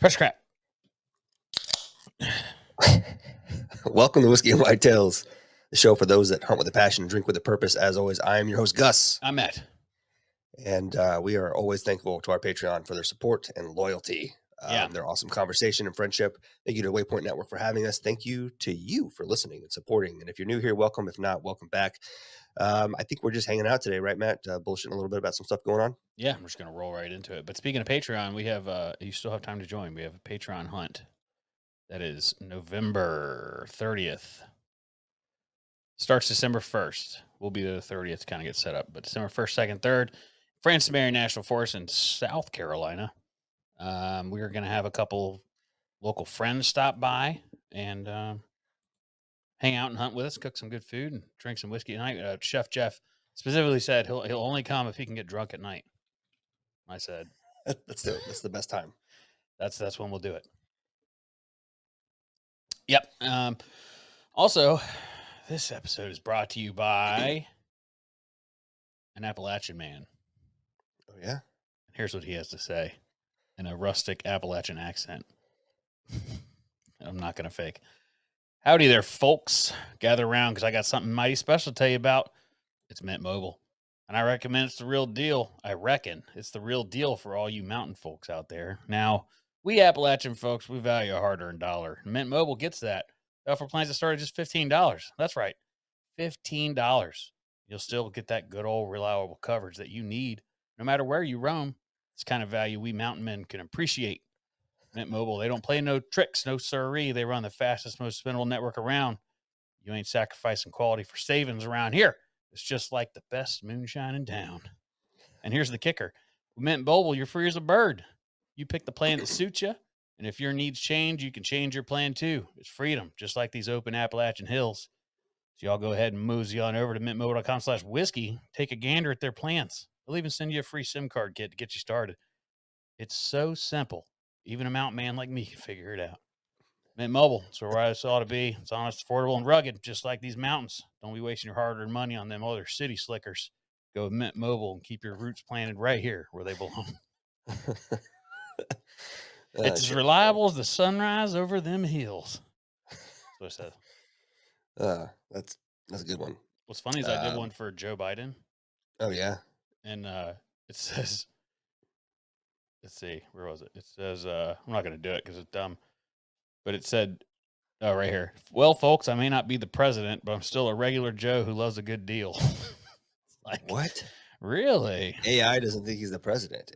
Fresh crap. Welcome to Whiskey and Whitetails, the show for those that hunt with a passion and drink with a purpose. As always, I am your host, Gus. I'm Matt. And we are always thankful to our Patreon for their support and loyalty. Their awesome conversation and friendship. Thank you to Waypoint Network for having us. Thank you to you for listening and supporting. And if you're new here, welcome. If not, welcome back. I think we're just hanging out today, right, Matt? Bullshitting a little bit about some stuff going on. Yeah, I'm just going to roll right into it. But speaking of Patreon, we have, you still have time to join. We have a Patreon hunt. That is November 30th. Starts December 1st. We'll be there the 30th to kind of get set up. But December 1st, 2nd, 3rd, Francis Marion National Forest in South Carolina. We are going to have a couple local friends stop by and hang out and hunt with us, cook some good food, and drink some whiskey tonight. Chef Jeff specifically said he'll only come if he can get drunk at night. I said, That's the best time. That's when we'll do it. Yep. Also, this episode is brought to you by an Appalachian man. Oh, yeah? Here's what he has to say in a rustic Appalachian accent. I'm not going to fake. Howdy there, folks. Gather around because I got something mighty special to tell you about. It's Mint Mobile. And I recommend it's the real deal. I reckon it's the real deal for all you mountain folks out there. Now, we Appalachian folks, we value a hard-earned dollar. Mint Mobile gets that. They offer plans that start at just $15. That's right, $15. You'll still get that good old reliable coverage that you need no matter where you roam. It's the kind of value we mountain men can appreciate. Mint Mobile, they don't play no tricks, no siree. They run the fastest, most spendable network around. You ain't sacrificing quality for savings around here. It's just like the best moonshine in town. And here's the kicker. With Mint Mobile, you're free as a bird. You pick the plan that suits you, and if your needs change, you can change your plan too. It's freedom, just like these open Appalachian hills. So y'all go ahead and mosey on over to mintmobile.com/whiskey. Take a gander at their plans. They'll even send you a free SIM card kit to get you started. It's so simple. Even a mountain man like me can figure it out. Mint Mobile, it's where I ought to be. It's honest, affordable, and rugged, just like these mountains. Don't be wasting your hard-earned money on them other city slickers. Go with Mint Mobile and keep your roots planted right here where they belong. It's as reliable as the sunrise over them hills. That's what I said. That's a good one. What's funny is I did one for Joe Biden. Oh, yeah? And it says, let's see, where was it? It says, I'm not going to do it because it's dumb. But it said, oh, right here. Well, folks, I may not be the president, but I'm still a regular Joe who loves a good deal. Like, what? Really? AI doesn't think he's the president.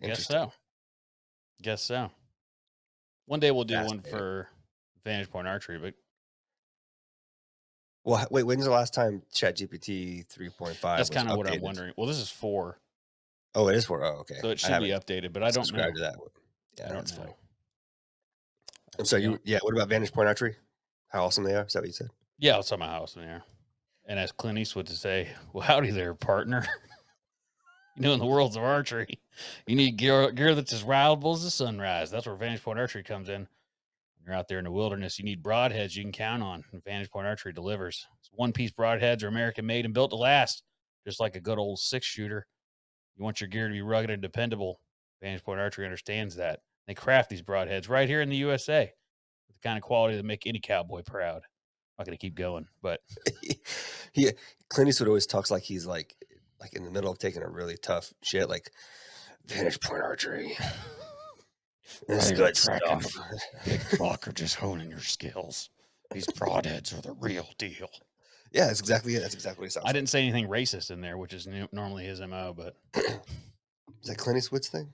Guess so. One day we'll do one for Vantage Point Archery, but. Well, wait, when's the last time ChatGPT 3.5? That's kind of what I'm wondering. Well, this is 4. Oh, it is 4. Oh, okay. So it should be updated, but I don't know. To that one. Yeah, I don't know. And so what about Vantage Point Archery? How awesome they are? Is that what you said? Yeah, I'll tell my house in there. And as Clint Eastwood to say, well, howdy there, partner. In the worlds of archery, you need gear that's as reliable as the sunrise. That's where Vantage Point Archery comes in. When you're out there in the wilderness, you need broadheads you can count on. And Vantage Point Archery delivers. One-piece broadheads are American-made and built to last, just like a good old 6-shooter. You want your gear to be rugged and dependable. Vantage Point Archery understands that. They craft these broadheads right here in the USA with the kind of quality that make any cowboy proud. I'm not going to keep going, but Clint Eastwood always talks like he's like in the middle of taking a really tough shit, like Vantage Point Archery. This is good stuff. Big buck or just honing your skills. These broadheads are the real deal. Yeah, that's exactly it. That's exactly what he sounds. I didn't say anything racist in there, which is normally his MO, but is that Clint Eastwood's thing?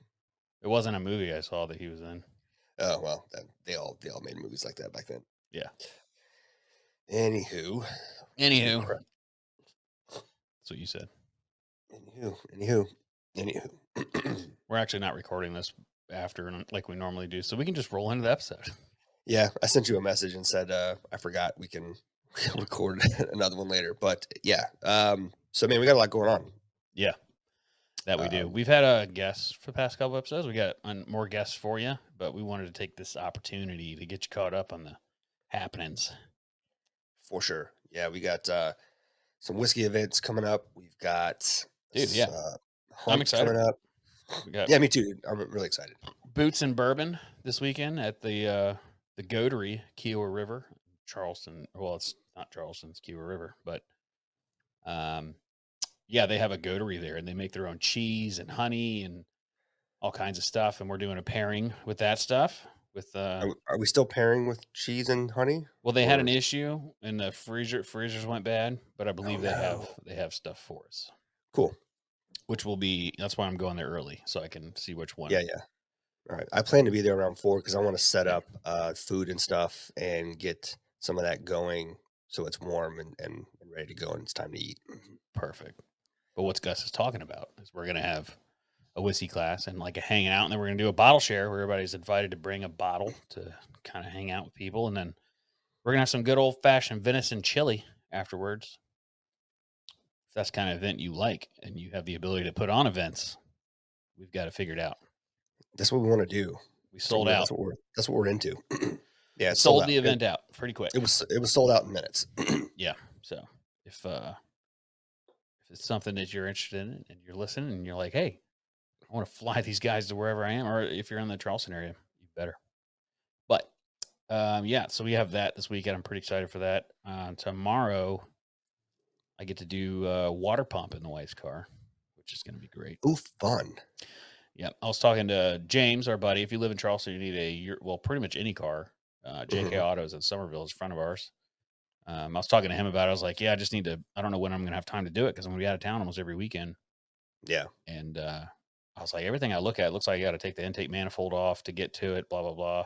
It wasn't a movie I saw that he was in. Oh well, they all made movies like that back then. Yeah. Anywho. That's what you said. Anywho. We're actually not recording this after like we normally do, so we can just roll into the episode. Yeah, I sent you a message and said I forgot we can record another one later. But yeah, so man, we got a lot going on. Yeah, that we do. We've had a guest for the past couple episodes. We got more guests for you, but we wanted to take this opportunity to get you caught up on the happenings. For sure. Yeah, we got some whiskey events coming up. We've got I'm excited. coming up. Yeah, me too. I'm really excited. boots and bourbon this weekend at the Goatery, Kiowa River, Charleston. Well, it's not Charleston, it's Kiowa River, but um, yeah, they have a Goatery there, and they make their own cheese and honey and all kinds of stuff. And we're doing a pairing with that stuff. With Are we still pairing with cheese and honey? well, they had Or an issue and the freezers went bad, but I oh, believe no. they have stuff for us, Cool. which will be that's why I'm going there early so I can see which Yeah, one. yeah. Alright. I plan to be there around 4 because I wanna set Yeah, up, food and stuff and get some of that going so it's warm and ready to go and it's time to eat. Mhm. perfect. But what's Gus is talking about is we're gonna have a whiskey class and like a hanging out, and then we're gonna do a bottle share where everybody's invited to bring a bottle to kind of hang out with people, and then we're gonna have some good old fashioned venison chili afterwards. If that's the kind of event you like and you have the ability to put on events, we've got it figured out. That's what we wanna do. We sold out. That's what we're into. Yeah, We it's sold sold out. the event out pretty quick. It was sold out in minutes. Yeah. So if if it's something that you're interested in and you're listening and you're like, hey, I want to fly these guys to wherever I am, or if you're in the Charleston area, you better. But yeah, so we have that this weekend. I'm pretty excited for that. Tomorrow, I get to do water pump in the wife's car, which is going to be great. Ooh, fun. Yeah, I was talking to James, our buddy. If you live in Charleston, you need well, pretty much any car. JK Mhm. Autos in Somerville is a friend of ours. I was talking to him about it. I was like, yeah, I just need to. I don't know when I'm going to have time to do it because I'm going to be out of town almost every weekend. Yeah. And I was like, everything I look at looks like I got to take the intake manifold off to get to it. Blah blah blah.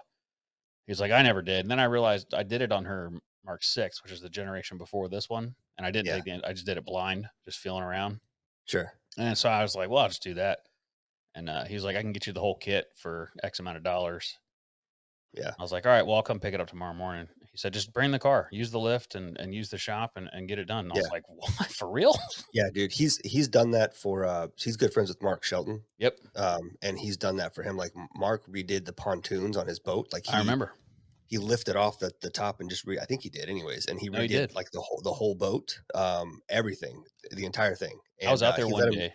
He's like, I never did. And then I realized I did it on her Mark 6, which is the generation before this one. And I didn't Yeah. take I just did it blind, just feeling around. Sure. And so I was like, well, I'll just do that. And he was like, I can get you the whole kit for X amount of dollars. Yeah. I was like, all right, well, I'll come pick it up tomorrow morning. He said, just bring the car, use the lift and use the shop and get it done. And I was Yeah. like, what, for real? Yeah, dude. He's done that for, he's good friends with Mark Shelton, Yep. and he's done that for him. Like, Mark redid the pontoons on his boat. Like, I remember. he lifted off the top and just I think he did anyways, and he No, he redid, did. like, the whole boat, everything, the entire thing, I was and, out there he one let him. day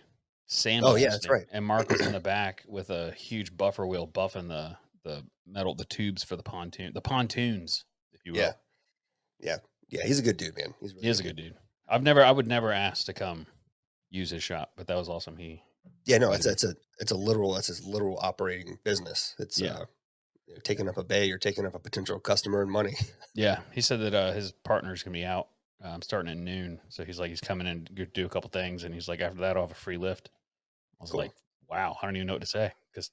Oh, yeah, that's sandblasting, right. and Mark was in the back with a huge buffer wheel buffing the tubes for the pontoons, if you Yeah. will. Yeah. Yeah, he's a good dude, man. He's a He really is good a good dude. dude. I would never ask to come use his shop, but that was awesome. He Yeah, no, invited me. it's a literal that's his literal operating business. It's, Yeah. taking up a bay, you're taking up a potential customer and money. Yeah. He said that his partner's gonna be out starting at noon. So he's like he's coming in to do a couple things, and he's like, after that I'll have a free lift. I was Cool. like, wow, I don't even know what to say. Because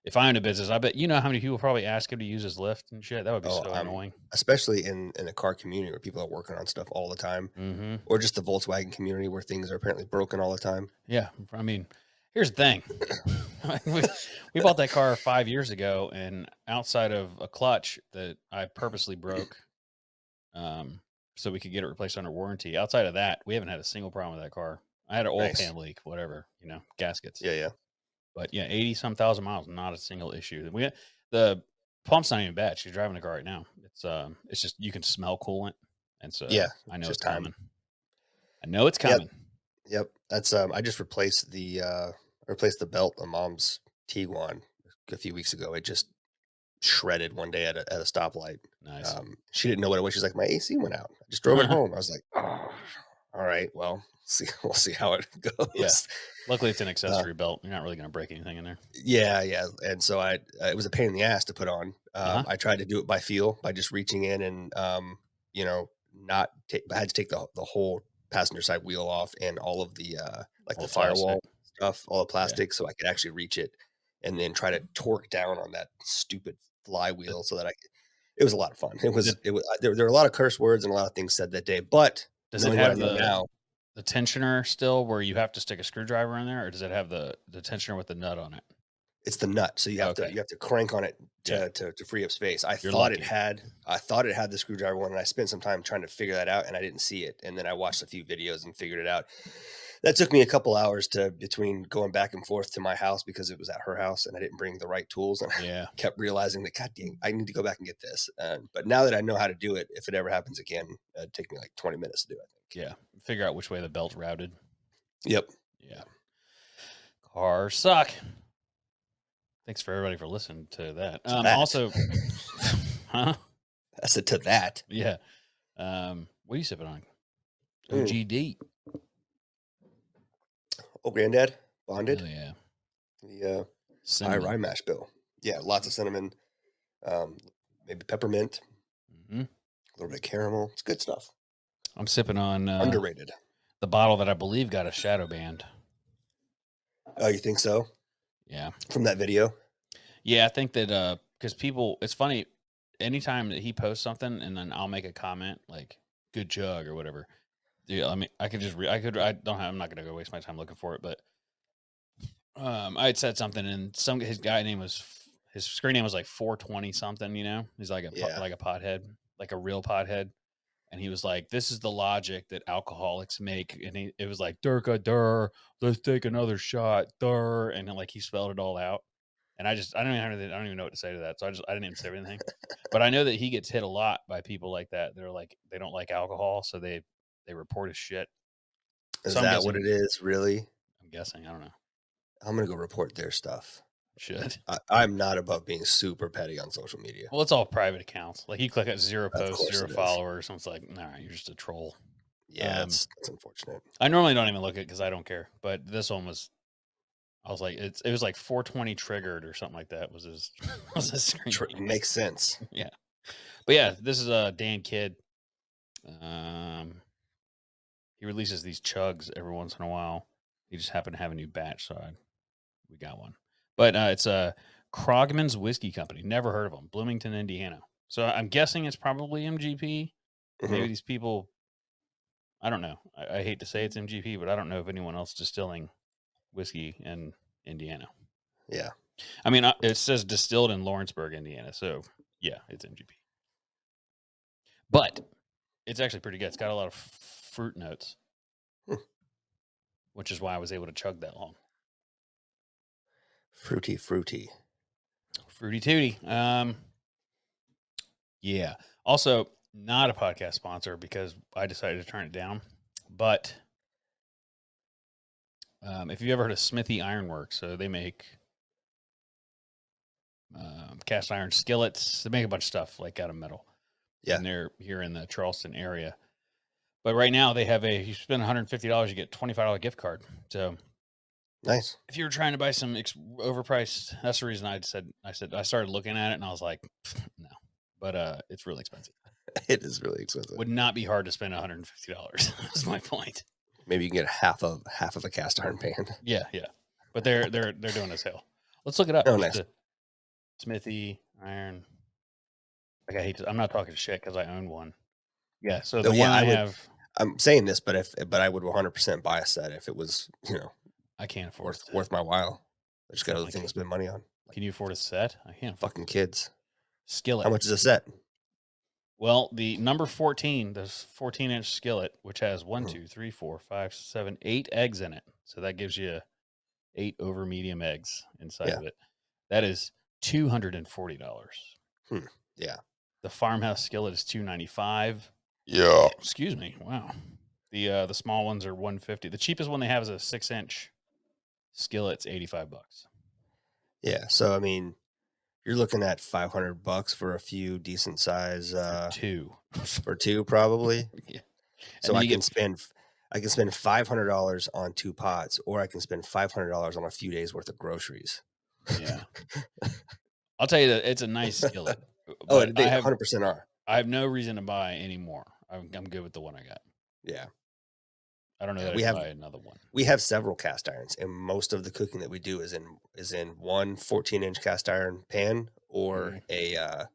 if I owned a business, I bet you know how many people probably ask him to use his lift and shit. That would be Oh, so annoying. especially in a car community where people are working on stuff all the time, Hmm. or just the Volkswagen community where things are apparently broken all the time. Yeah, I mean, here's the thing. we, we bought that car 5 years ago, and outside of a clutch that I purposely broke, um, so we could get it replaced under warranty. Outside of that, we haven't had a single problem with that car. I had an oil Nice. pan leak, whatever, gaskets. Yeah, yeah. But yeah, 80 some thousand miles, not a single issue. The pump's not even bad. She's driving the car right now. It's just you can smell coolant, and Yeah, so I know just it's time. coming. I know it's Yep, coming. yep. That's, I just replaced the belt on mom's Tiguan a few weeks ago. It just shredded one day at a stoplight. Nice. She didn't know what it was. She's like, "My AC went out." I just drove it home. I was like, "Oh, all right, well, see we'll see how it Yeah. goes." Luckily, it's an Uh, accessory belt. You're not really going to break anything in there. yeah, yeah, and so it was a pain in the ass to put on. Uh huh. I tried to do it by feel, by just reaching in and, not take I had to take the whole passenger side wheel off and all of the, like, All the the plastic. firewall stuff, all the Yeah. plastic, so I could actually reach it and then try to torque down on that stupid The, flywheel so that it was a lot of fun. the, There were a lot of curse words and a lot of things said that day, but does it knowing what I have know now, the tensioner still where you have to stick a screwdriver in there, or does it have the tensioner with the nut on it? it's the nut, so Okay. you have to crank on it Yeah. to free up space. You're lucky. I thought it had the screwdriver one, and I spent some time trying to figure that out, and I didn't see it, and then I watched a few videos and figured it out. That took me a couple hours to between going back and forth to my house because it was at her house, and I didn't bring the right tools, and I Yeah. kept realizing that, God dang, I need to go back and get this, but now that I know how to do it, if it ever happens again, it'd take me, like, 20 minutes to do, I think. Yeah. Figure out which way the belt's routed. Yep. Yeah. Yeah. Cars suck. Thanks for everybody for listening to that. To that. Also, huh? I said to that. Yeah. What are you sipping on? Mm. OGD. Oh, granddad bonded Hell yeah. the high Cinnamon. rye mash bill. Yeah, lots of cinnamon, um, maybe peppermint, Hmm. a little bit of caramel. It's good stuff. I'm sipping on Underrated. the bottle that I believe got a shadow banned. Oh, you think so? Yeah. From that video? Yeah, I think that because people, it's funny, anytime that he posts something and then I'll make a comment like "good jug" or whatever. Yeah, I mean, I could just, I don't have, I'm not gonna go waste my time looking for it, but I had said something and his guy name was his screen name was like 420 something. He's like Yeah. like a pothead, like a real pothead. And he was like, "This is the logic that alcoholics make," and it was like "Durka dur, let's take another shot, dur," and then, like he spelled it all out. And I don't even know what to say to that, so I didn't even say anything. But I know that he gets hit a lot by people like that. They're like they don't like alcohol, so they report his shit. Is So I'm that what guessing. it is, really? I'm guessing. I don't know. I'm gonna go report their stuff. Should. I'm not above being super petty on social media. Well, it's all private accounts. Like you click at zero Of posts, course zero it is. followers, and it's like, nah, you're just a troll. Yeah, that's unfortunate. I normally don't even look at it because I don't care. But this one was I was like, it was like 420 triggered or something like that was his was his screen name. Makes sense. Yeah. But yeah, this is a Dan Kidd. Um he releases these chugs every once in a while. He just happened to have a new batch, so we got one. But it's a Krogman's Whiskey Company. Never heard of them. Bloomington, Indiana. So I'm guessing it's probably MGP. Mhm. Maybe these people, I don't know. I hate to say it's MGP, but I don't know of anyone else distilling whiskey in Indiana. Yeah. I mean, it says distilled in Lawrenceburg, Indiana. So yeah, it's MGP. But it's actually pretty good. It's got a lot of fruit notes, Hmm. which is why I was able to chug that long. Fruity, fruity. Fruity tooty. Yeah. Also, not a podcast sponsor because I decided to turn it down. But if you ever heard of Smithy Ironworks, so they make cast iron skillets. They make a bunch of stuff like out of metal, Yeah. and they're here in the Charleston area. But right now they have you spend $150, you get $25 gift card. So Nice. if you were trying to buy some overpriced, that's the reason I started looking at it and I was like, no, but it's really expensive. It is really expensive. Would not be hard to spend $150. That's my point. Maybe you can get half of a cast iron pan. Yeah, yeah. But they're doing a sale. Let's look it up. Oh, Just nice. a Smithy iron. Like I hate to, I'm not talking shit because I own one. Yeah. So Oh, the one yeah, I have, I'm saying this, but I would 100% buy a set if it was, I can't afford it. worth my while. I just got other I things to can't. spend money on, like Can you afford a set? I can't afford fucking kids. How skillet. much is a set? Well, the number 14, the 14-inch skillet, which has one, Mhm. 2, 3, 4, 5, 7, 8 eggs in it. So that gives you 8 over medium eggs inside Yeah. of it. That is $240. Hmm. Yeah. The farmhouse skillet is $295. Yeah. Excuse me. Wow. The small ones are $150. The cheapest one they have is a 6-inch skillet's $85. Yeah. So I mean, you're looking at $500 for a few decent size For 2. for two, probably. Yeah. And So then I you can get spend $500 on 2 pots, or I can spend $500 on a few days worth of groceries. yeah. I'll tell you that it's a nice skillet, Oh, but they 100% are. I have no reason to buy any more. I'm good with the one I got. Yeah. I don't know Yeah, that I could buy another one. we have several cast irons, and most of the cooking that we do is in one 14-inch cast iron pan or Mhm.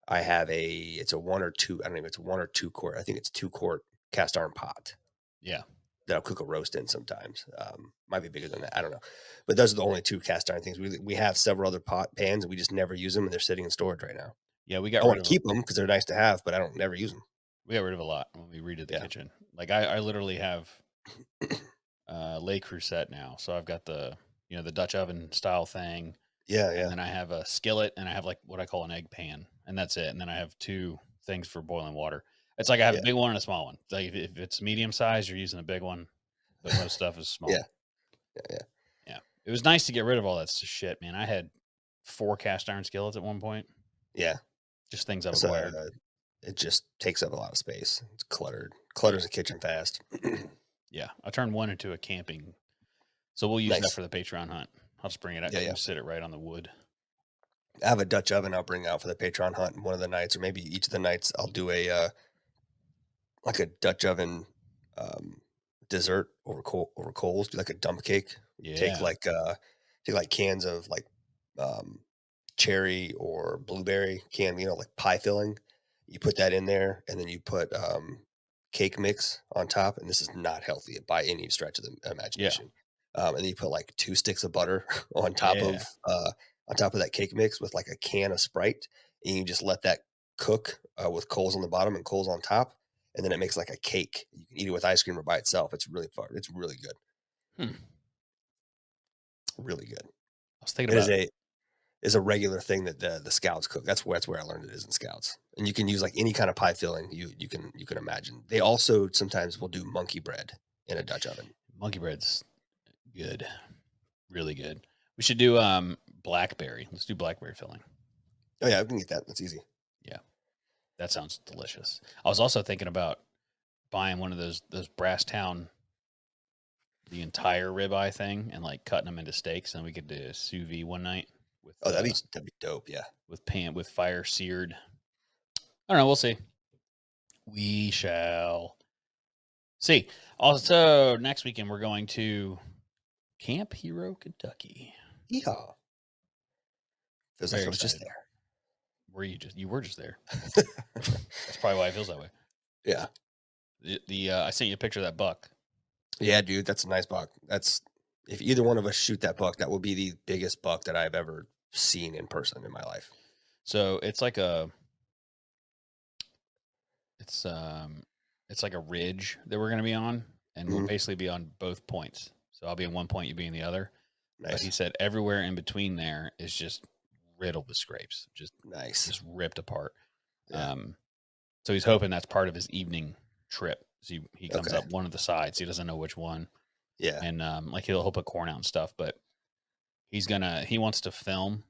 I have it's a 1 or 2, I don't know if it's 1 or 2 quart. I think it's 2 quart cast iron pot Yeah. that I'll cook a roast in sometimes. Might be bigger than that. I don't know. But those are the only 2 cast iron things. We have several other pans, and we just never use them, and they're sitting in storage right now. Yeah, I wanna keep them because 'cause they're nice to have, but I don't never use them. we got rid of a lot when we redid the Yeah. kitchen. Like I literally have Le Creuset now. So I've got the Dutch oven style thing, Yeah, and yeah, then I have a skillet and I have like what I call an egg pan, and that's it. And then I have 2 things for boiling water. It's like I have a yeah, big one and a small one. Like if it's medium size, you're using a big one, but most stuff is yeah, small. yeah, yeah. Yeah. It was nice to get rid of all that shit, man. I had 4 cast iron skillets at one point, Yeah. just things I've It's, acquired. it just takes up a lot of space. It's cluttered. Yeah, Clutters the kitchen fast. yeah. I turned one into a camping, so we'll use that Nice. for the Patreon hunt. I'll just bring it out. Yeah, You yeah. can sit it right on the wood. I have a Dutch oven I'll bring out for the Patreon hunt one of the nights, or maybe each of the nights I'll do like a Dutch oven um, dessert over coals, do like a dump cake. Take Yeah, like cans of like um, cherry or blueberry can, like pie filling. You put that in there, and then you put cake mix on top. And this is not healthy by any stretch of the yeah, imagination. And then you put like 2 sticks of butter yeah. on top of that cake mix with like a can of Sprite, and you just let that cook with coals on the bottom and coals on top, and then it makes like a cake. You can eat it with ice cream or by itself. It's really fun. It's really good. Hmm. Really good. I was thinking It about. is a regular thing that the scouts cook. That's where I learned it is in scouts. And you can use like any kind of pie filling you can imagine. They also sometimes will do monkey bread in a Dutch oven. Monkey bread's good, really good. We should do blackberry. Let's do blackberry filling. Oh yeah, I can get that. That's easy. Yeah, that sounds delicious. I was also thinking about buying one of those brass town, the entire ribeye thing, and like cutting them into steaks, and we could do a sous vide one night Oh, that'd be dope. Yeah. with fire seared. I don't know. We'll see. We shall see. Also, next weekend we're going to Camp Hero, Kentucky. Yeehaw. Feels like Very I was just excited. there. You were just there. That's probably why it feels that way. Yeah. The I sent you a picture of that buck. Yeah, dude, that's a nice buck. That's if either one of us shoot that buck, that will be the biggest buck that I've ever seen in person in my life. So it's um it's like a ridge that we're gonna be on, and we'll Mhm. basically be on both points. So I'll be in one point, you be in the other. But he Nice. said everywhere in between there is just riddled with scrapes, Nice. just ripped apart. Yeah. Um, so he's hoping that's part of his evening trip. So he comes Okay. up one of the sides. He doesn't know which one, Yeah. and like he'll put corn out and stuff. But he wants to film.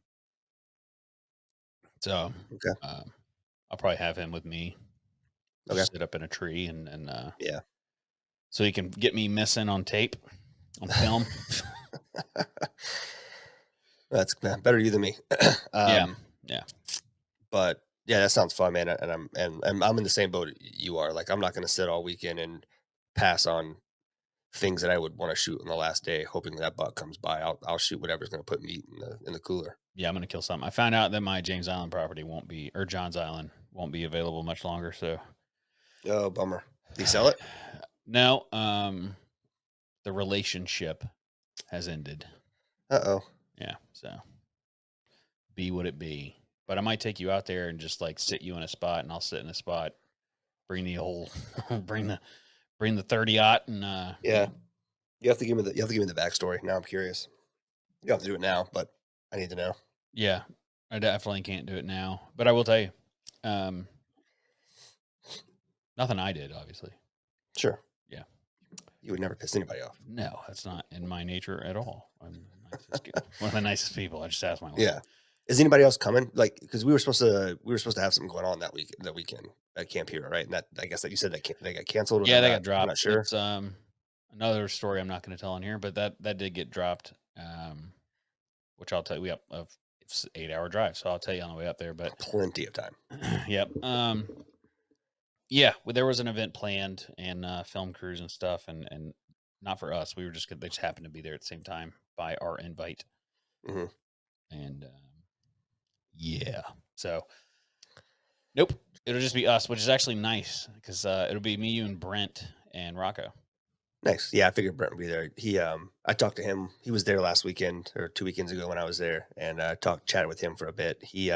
So Okay. um, I'll probably have him with me, Okay. just sit up in a tree, and Yeah. so he can get me missing on tape, on film. That's better you than me. Yeah, um, yeah, but yeah, that sounds fun, man. And I'm in the same boat you are. Like, I'm not going to sit all weekend and pass on things that I would want to shoot on the last day, hoping that buck comes by. I'll shoot whatever's going to put meat in the cooler. yeah. I'm gonna kill something. I found out that my James Island property won't be, or Johns Island won't be available much longer. So Oh, bummer. Did he sell it? no, the relationship has ended. Uh oh. Yeah, so be what it be. But I might take you out there and just like sit you in a spot, and I'll sit in a spot. Bring the whole, bring the 30-aught, and Yeah. You have to give me the backstory. Now I'm curious. You don't have to do it now, but I need to know. yeah, I definitely can't do it now. But I will tell you, um, nothing I did, obviously. Sure. Yeah, You would never piss anybody off. no, that's not in my nature at all. I'm the one of the nicest people. I just asked my wife. Yeah. Is anybody else coming? Like, because we were supposed to have something going on that weekend at Camp Hero, right? And that I guess that you said that they got canceled, or Yeah, they're they not. got You're not dropped. sure. It's another story I'm not going to tell on here, but that did get dropped. Which I'll tell you. It's an 8-hour drive, so I'll tell you on the way up there. But Plenty of time. yep. Yeah, well, there was an event planned and film crews and stuff, and not for us. We were just they just happened to be there at the same time by our invite, Hmm. and yeah. So nope, it'll just be us, which is actually nice because it'll be me, you, and Brent and Rocco. Nice. Yeah, I figured Brent would be there. I talked to him. He was there last weekend or 2 weekends ago when I was there, and chatted with him for a bit. He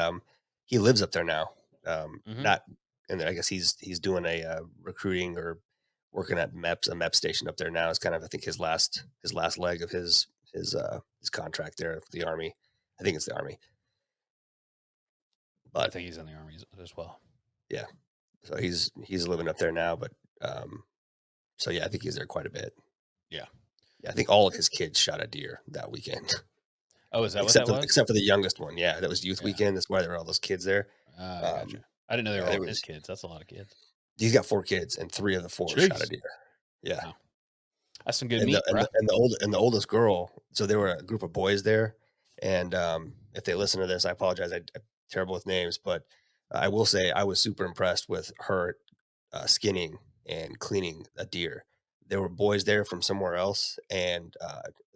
lives up there now. Hmm. Not, and I guess he's doing a recruiting or working at MEPS, a MEP station up there now. Is kind of I think his last leg of his contract there with the army. I think it's the army, I but think he's in the army as well. yeah. So he's living up there now, but so yeah, I think he's there quite a bit. Yeah. Yeah, I think all of his kids shot a deer that weekend, Oh, is that what that was? except for the youngest one. Yeah, that was youth Yeah. weekend. That's why there were all those kids there. I gotcha. I didn't know they Yeah, were there all his was. kids. That's a lot of kids. He's got 4 kids, and 3 of the 4 shot a Jeez. deer. Yeah. Wow. That's some good And the meat, and bro. the and the old and the oldest girl, so there were a group of boys there, and, if they listen to this, I apologize, I'm terrible with names, but I will say I was super impressed with her, skinning and cleaning a deer. There were boys there from somewhere else, and,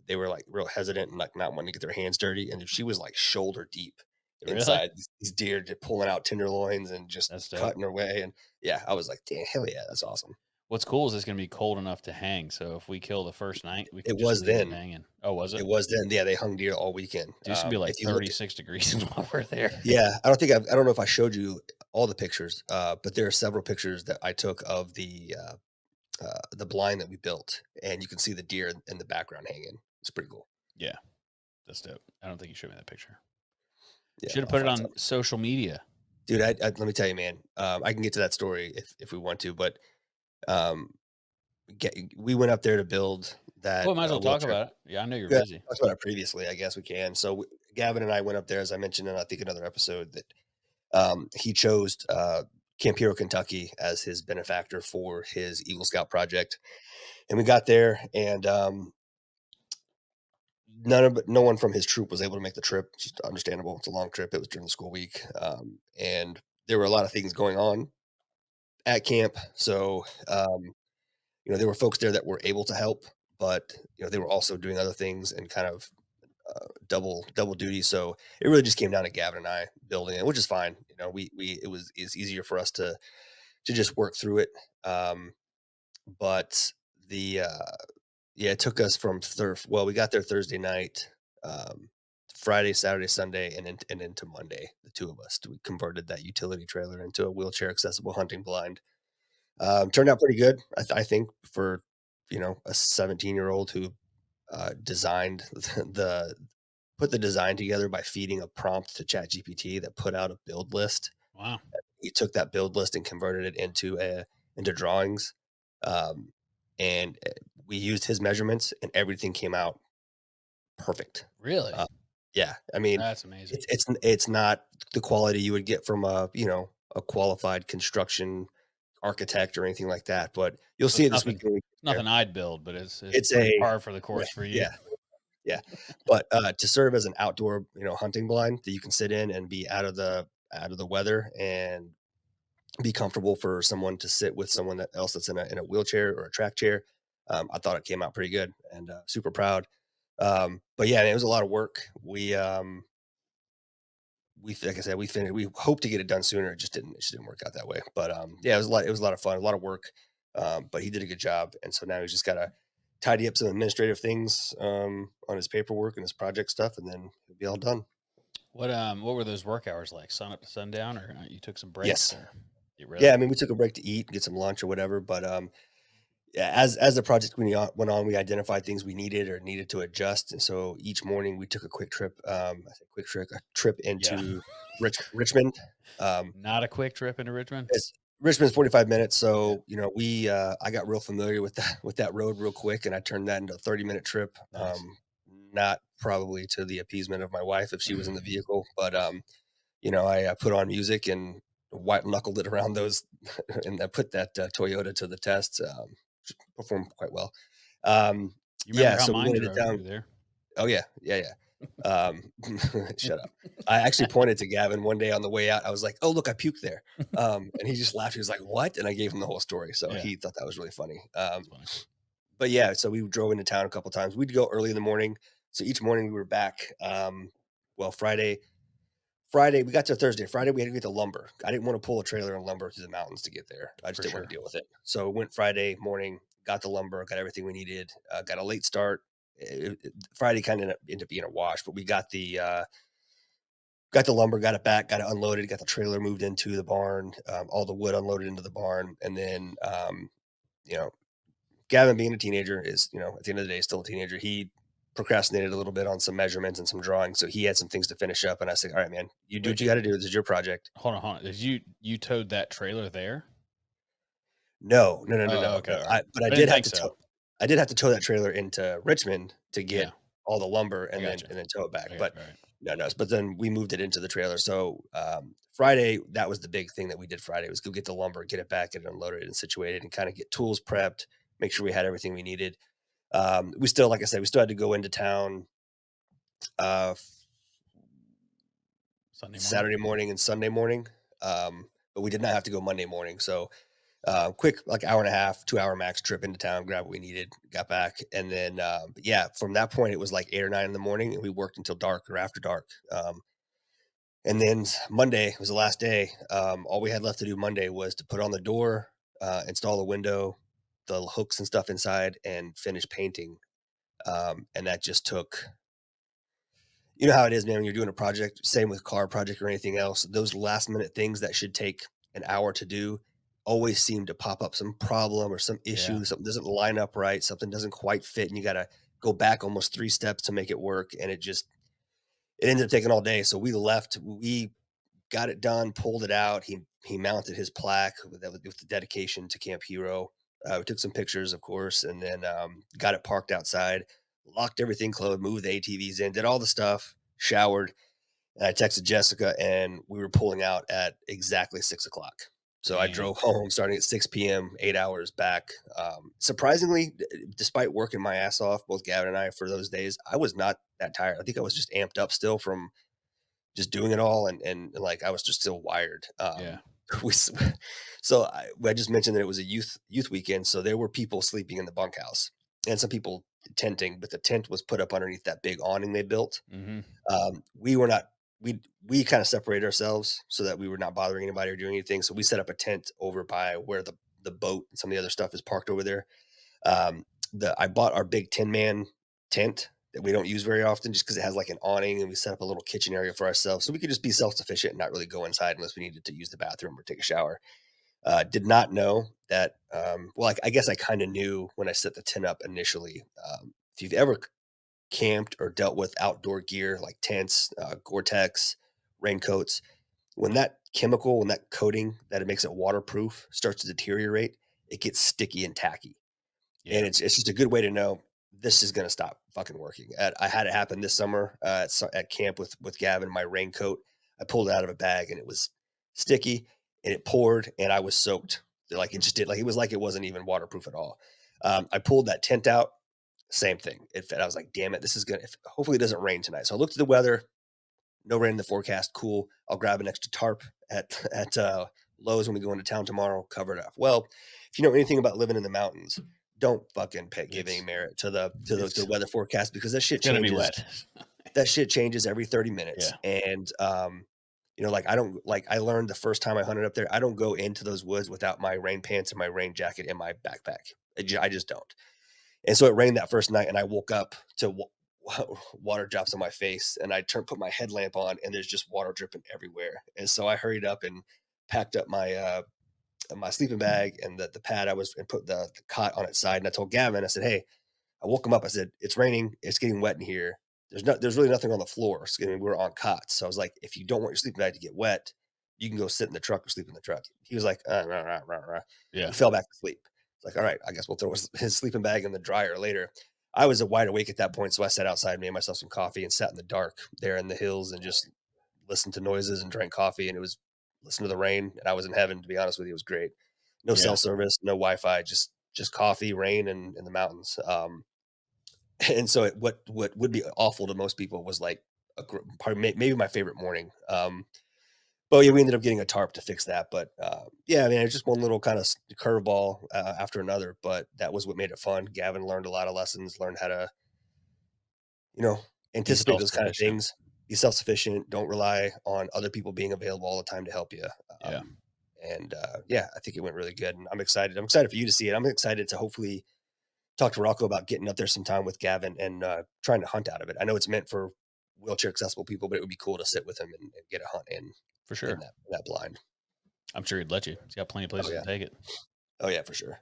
they were, like, real hesitant and, like, not wanting to get their hands dirty, and she was, like, shoulder deep Really? inside these deer, just pulling out tenderloins and just That's dope. cutting away, and yeah, I was like, "Damn, hell yeah, that's awesome." What's cool is it's gonna be cold enough to hang, so if we kill the first night, we It can just was leave it then. hanging. Oh, was it? It was then. Yeah, they hung deer all weekend. Dude, it's gonna be like If you look 36 degrees while we're there. yeah, I don't know if I showed you all the pictures, but there are several pictures that I took of the blind that we built, and you can see the deer in the background hanging. It's pretty cool. Yeah, that's dope. I don't think you showed me that picture. Yeah, Should have I'll put it find on some. social media. Dude, let me tell you, man, I can get to that story if we want to, but, um, we went up there to build Well, that, we might as well talk wheelchair. about it. Yeah, I know you're Yeah, busy. talked about it previously, I guess we can. So, Gavin and I went up there, as I mentioned in, I think, another episode that he chose Camp Hero, Kentucky as his benefactor for his Eagle Scout project. And we got there, and no one from his troop was able to make the trip. Just understandable. It's a long trip. It was during the school week, and there were a lot of things going on at camp. So there were folks there that were able to help, but they were also doing other things and kind of double duty. So it really just came down to Gavin and I building it, which is fine. We it's easier for us to just work through it. Um, but the yeah, it took us from well, we got there Thursday night, Friday, Saturday, Sunday, and into Monday. The two of us, we converted that utility trailer into a wheelchair accessible hunting blind. Turned out pretty good, I think, for a 17-year-old who designed the put the design together by feeding a prompt to ChatGPT that put out a build list. Wow. He took that build list and converted it into drawings, um, and we used his measurements, and everything came out perfect. Really? Uh, yeah, I mean, That's amazing. it's not the quality you would get from a qualified construction architect or anything like that, but you'll So see it this weekend when we get there. nothing I'd build, but it's It's pretty a par for the yeah, course for you. yeah, yeah, but to serve as an outdoor hunting blind that you can sit in and be out of the weather and be comfortable for someone to sit with someone else that's in a wheelchair or a track chair. I thought it came out pretty good, and super proud. But yeah, it was a lot of work. We like I said, we finished. We hoped to get it done sooner. It just didn't work out that way. But yeah, it was a lot of fun, a lot of work. But he did a good job, and so now he's just got to tidy up some administrative things on his paperwork and his project stuff, and then he'll be all done. What were those work hours like? Sun up to sundown, or you took some breaks, Yes. or you Yeah, really? I mean, we took a break to eat, get some lunch or whatever, but yeah, as the project went on, we identified things we needed to adjust, and so each morning we took a quick trip. I say quick trip, a trip Yeah. into Richmond. Um, Not a quick trip into Richmond? it's Richmond's 45 minutes, Yeah. so I got real familiar with that road real quick, and I turned that into a 30-minute trip. Nice. Not probably to the appeasement of my wife if she was in the vehicle, but I put on music and white knuckled it around those, and I put that Toyota to the test. Performed quite well. You Yeah, remember how so we mine went into drove town. through there? Oh yeah, yeah, yeah. Shut up. I actually pointed to Gavin one day on the way out. I was like, "Oh, look, I puked there," and he just laughed. He was like, "What?" And I gave him the whole story, so Yeah, he thought that was really funny. that's funny. But yeah, so we drove into town a couple times. We'd go early in the morning. So each morning we were back. Well, Friday, we got to Thursday. Friday, we had to get the lumber. I didn't want to pull a trailer and lumber through the mountains to get there. I just For didn't want sure. to deal with it. So went Friday morning, got the lumber, got everything we needed, got a late start. Friday kind of ended up being a wash, but we got the lumber, got it back, got it unloaded, got the trailer moved into the barn, all the wood unloaded into the barn, and then you know, Gavin being a teenager is at the end of the day still a teenager. He procrastinated a little bit on some measurements and some drawings, so he had some things to finish up. And I said, "All right, man, you do Wait, what you got to do. This is your project." hold on. Did you towed that trailer there? No, no, no, no, Oh, no, okay, no. all right. But I I did didn't have think to so. tow. I did have to tow that trailer into Richmond to Yeah, get all the lumber I and got you. then tow it back, I got but you. All right. no, but then we moved it into the trailer, so, Friday, that was the big thing that we did Friday was go get the lumber, get it back, get it unloaded and situated, and kinda get tools prepped, make sure we had everything we needed. We still like I said, we still had to go into town, uh, Sunday morning. Saturday morning and Sunday morning, but we did not have to go Monday morning, so quick, like hour and a half, 2 hour max trip into town, grab what we needed, got back. And then, yeah, from that point, it was like 8 or 9 in the morning and we worked until dark or after dark. And then Monday was the last day. All we had left to do Monday was to put on the door, install the window, the hooks and stuff inside, and finish painting. And that just took, you know how it is, man, when you're doing a project, same with car project or anything else, those last minute things that should take an hour to do always seem to pop up some problem or some Yeah, issue, something doesn't line up right, something doesn't quite fit, and you got to go back almost 3 steps to make it work. And it ended up taking all day. So we got it done, pulled it out. He mounted his plaque with the dedication to Camp Hero. We took some pictures, of course, and then got it parked outside, locked everything closed, moved the ATVs in, did all the stuff, showered, and I texted Jessica, and we were pulling out at exactly 6 o'clock. So I man. drove home starting at 6 p.m., 8 hours back. Surprisingly, despite working my ass off, both Gavin and I for those days, I was not that tired. I think I was just amped up still from just doing it all, and like I was just still wired. Yeah, We, s- so I just mentioned that it was a youth weekend, so there were people sleeping in the bunkhouse and some people tenting, but the tent was put up underneath that big awning they built. hmm, We were not we kind of separated ourselves so that we were not bothering anybody or doing anything. So we set up a tent over by where the boat and some of the other stuff is parked over there. The I bought our big 10-man tent that we don't use very often just because it has like an awning, and we set up a little kitchen area for ourselves so we could just be self-sufficient and not really go inside unless we needed to use the bathroom or take a shower. Did not know that. Well, I guess I kind of knew when I set the tent up initially. If you've ever camped or dealt with outdoor gear like tents, Gore-Tex, raincoats, when that coating that it makes it waterproof starts to deteriorate, it gets sticky and tacky. yeah, And it's just a good way to know this is gonna stop fucking working. I had it happen this summer, at camp with Gavin, my raincoat. I pulled it out of a bag and it was sticky and it poured and I was soaked. Like, it just did, like, it was like it wasn't even waterproof at all. I pulled that tent out, same thing. I was like, "Damn it, this is gonna if hopefully it doesn't rain tonight." So I looked at the weather, no rain in the forecast, cool. I'll grab an extra tarp at Lowe's when we go into town tomorrow, cover it up. Well, if you know anything about living in the mountains, don't fucking give any it's merit to the it's weather forecast because it's gonna be wet. that shit changes every 30 minutes. Yeah, And like I don't like I learned the first time I hunted up there, I don't go into those woods without my rain pants and my rain jacket in my backpack. I just don't. And so it rained that first night, and I woke up to water drops on my face, and put my headlamp on, and there's just water dripping everywhere. And so I hurried up and packed up my sleeping bag and the pad and put the cot on its side. And I told Gavin, I said, "Hey," I woke him up. I said, "It's raining. It's getting wet in here. There's really nothing on the floor. So, I mean, we're on cots." So I was like, "If you don't want your sleeping bag to get wet, you can go sit in the truck or sleep in the truck." He was like, rah, rah, rah, rah." He yeah, fell back to sleep. It's like, all right, I guess we'll throw his sleeping bag in the dryer later. I was wide awake at that point, so I sat outside, made myself some coffee, and sat in the dark there in the hills and just listened to noises and drank coffee. And it was listen to the rain, and I was in heaven. To be honest with you, it was great. No cell yeah. service, no Wi-Fi, just coffee, rain, and in the mountains. And so what would be awful to most people was like maybe my favorite morning. But yeah, we ended up getting a tarp to fix that. But yeah, I mean, it's just one little kind of curveball after another. But that was what made it fun. Gavin learned a lot of lessons, learned how to you know Be anticipate those kind of self-sufficient. things, be self sufficient, don't rely on other people being available all the time to help you. Yeah, Um, and yeah, I think it went really good, and I'm excited. I'm excited for you to see it. I'm excited to hopefully talk to Rocco about getting up there sometime with Gavin and trying to hunt out of it. I know it's meant for wheelchair accessible people, but it would be cool to sit with him and get a hunt for in sure. that blind. I'm sure he'd let you. He's got plenty of Oh places to yeah, take it. oh yeah, for sure,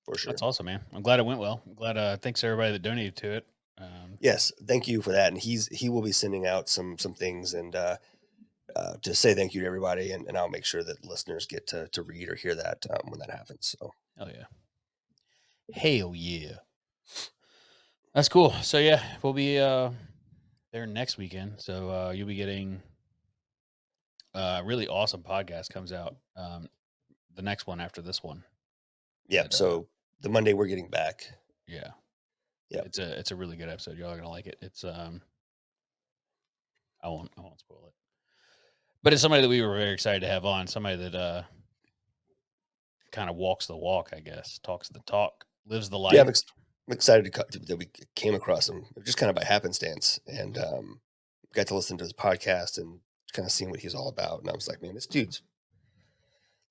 for That's sure. awesome, man. I'm glad it went well. I'm glad. Thanks to everybody that donated to it. Yes, thank you for that. And he will be sending out some things and to say thank you to everybody, and I'll make sure that listeners get to read or hear that when that happens. So Hell yeah. Hell yeah. That's cool. So yeah, we'll be there next weekend. So you'll be getting a really awesome podcast comes out. The next one after this one. Yep. That So the Monday we're getting back. yeah, Yep. it's a really good episode. Y'all are gonna like it. It's I won't spoil it. But it's somebody that we were very excited to have on. Somebody that kind of walks the walk, I guess, talks the talk, lives the Yeah, life. I'm excited that we came across him just kind of by happenstance, and got to listen to his podcast and kind of seeing what he's all about. And I was like, man, this dude's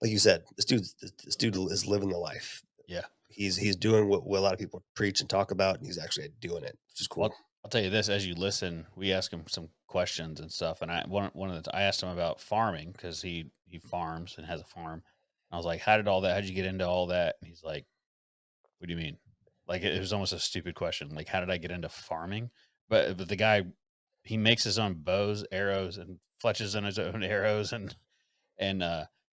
like you said, this dude is living the life. Yeah. He's doing what a lot of people preach and talk about, and he's actually doing it, which is cool. I'll tell you this: as you listen, we ask him some questions and stuff. And one of the I asked him about farming because he farms and has a farm. I was like, how'd you get into all that? And he's like, what do you mean? Like it was almost a stupid question. Like, how did I get into farming? But the guy, he makes his own bows, arrows, and fletches in his own arrows, and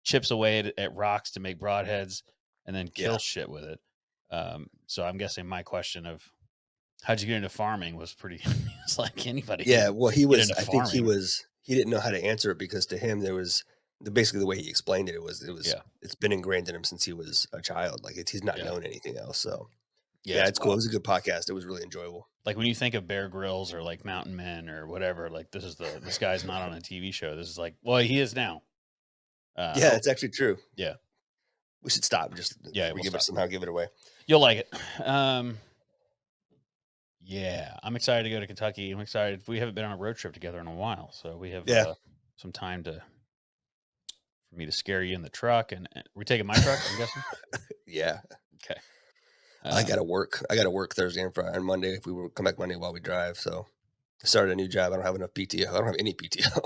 chips away at rocks to make broadheads, and then Yeah, kills shit with it. So I'm guessing my question of how'd you get into farming was pretty. It's like anybody yeah. can Well, he get was. into I think farming. he didn't know how to answer it because to him there was basically the way he explained it. Yeah, It's been ingrained in him since he was a child. Like he's not yeah, known anything else. So yeah. yeah, It's it's cool. It wild. was a good podcast. It was really enjoyable. Like when you think of Bear Grylls or like Mountain Men or whatever, like this guy's not on a TV show. This is like, well, he is now. Yeah, Oh it's actually true. yeah, We should stop just yeah. before we We'll give it stop. somehow give it away. You'll like it. Yeah, I'm excited to go to Kentucky. I'm excited. We haven't been on a road trip together in a while, so we have Yeah, some time to for me to scare you in the truck. And we taking my truck. I'm guessing. yeah. Okay. I Um, gotta work. I gotta work Thursday and Friday and Monday if we will come back Monday while we drive. So I started a new job. I don't have enough PTO. I don't have any PTO.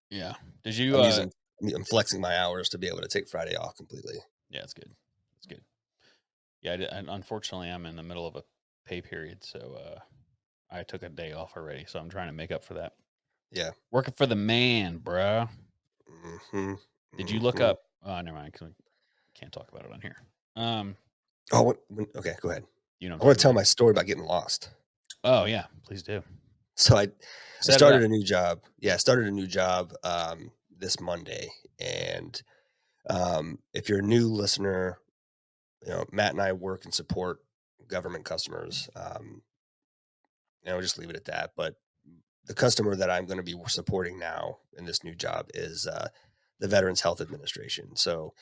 yeah. Did you? I'm using I'm flexing my hours to be able to take Friday off completely. Yeah, it's good. It's good. Yeah, unfortunately, I'm in the middle of a pay period, so I took a day off already. So I'm trying to make up for that. Yeah. Working for the man, bruh. hmm Did you look hmm up? Oh, never mind. 'Cause we can't talk about it on here. Um, Oh, okay. Go ahead. you know what I I'm want to talking tell about. my story about getting lost. Oh yeah, please do. So I Set it started up. a new job. Yeah, I started a new job this Monday, and if you're a new listener, Matt and I work and support government customers. Just leave it at that. But the customer that I'm going to be supporting now in this new job is the Veterans Health Administration. So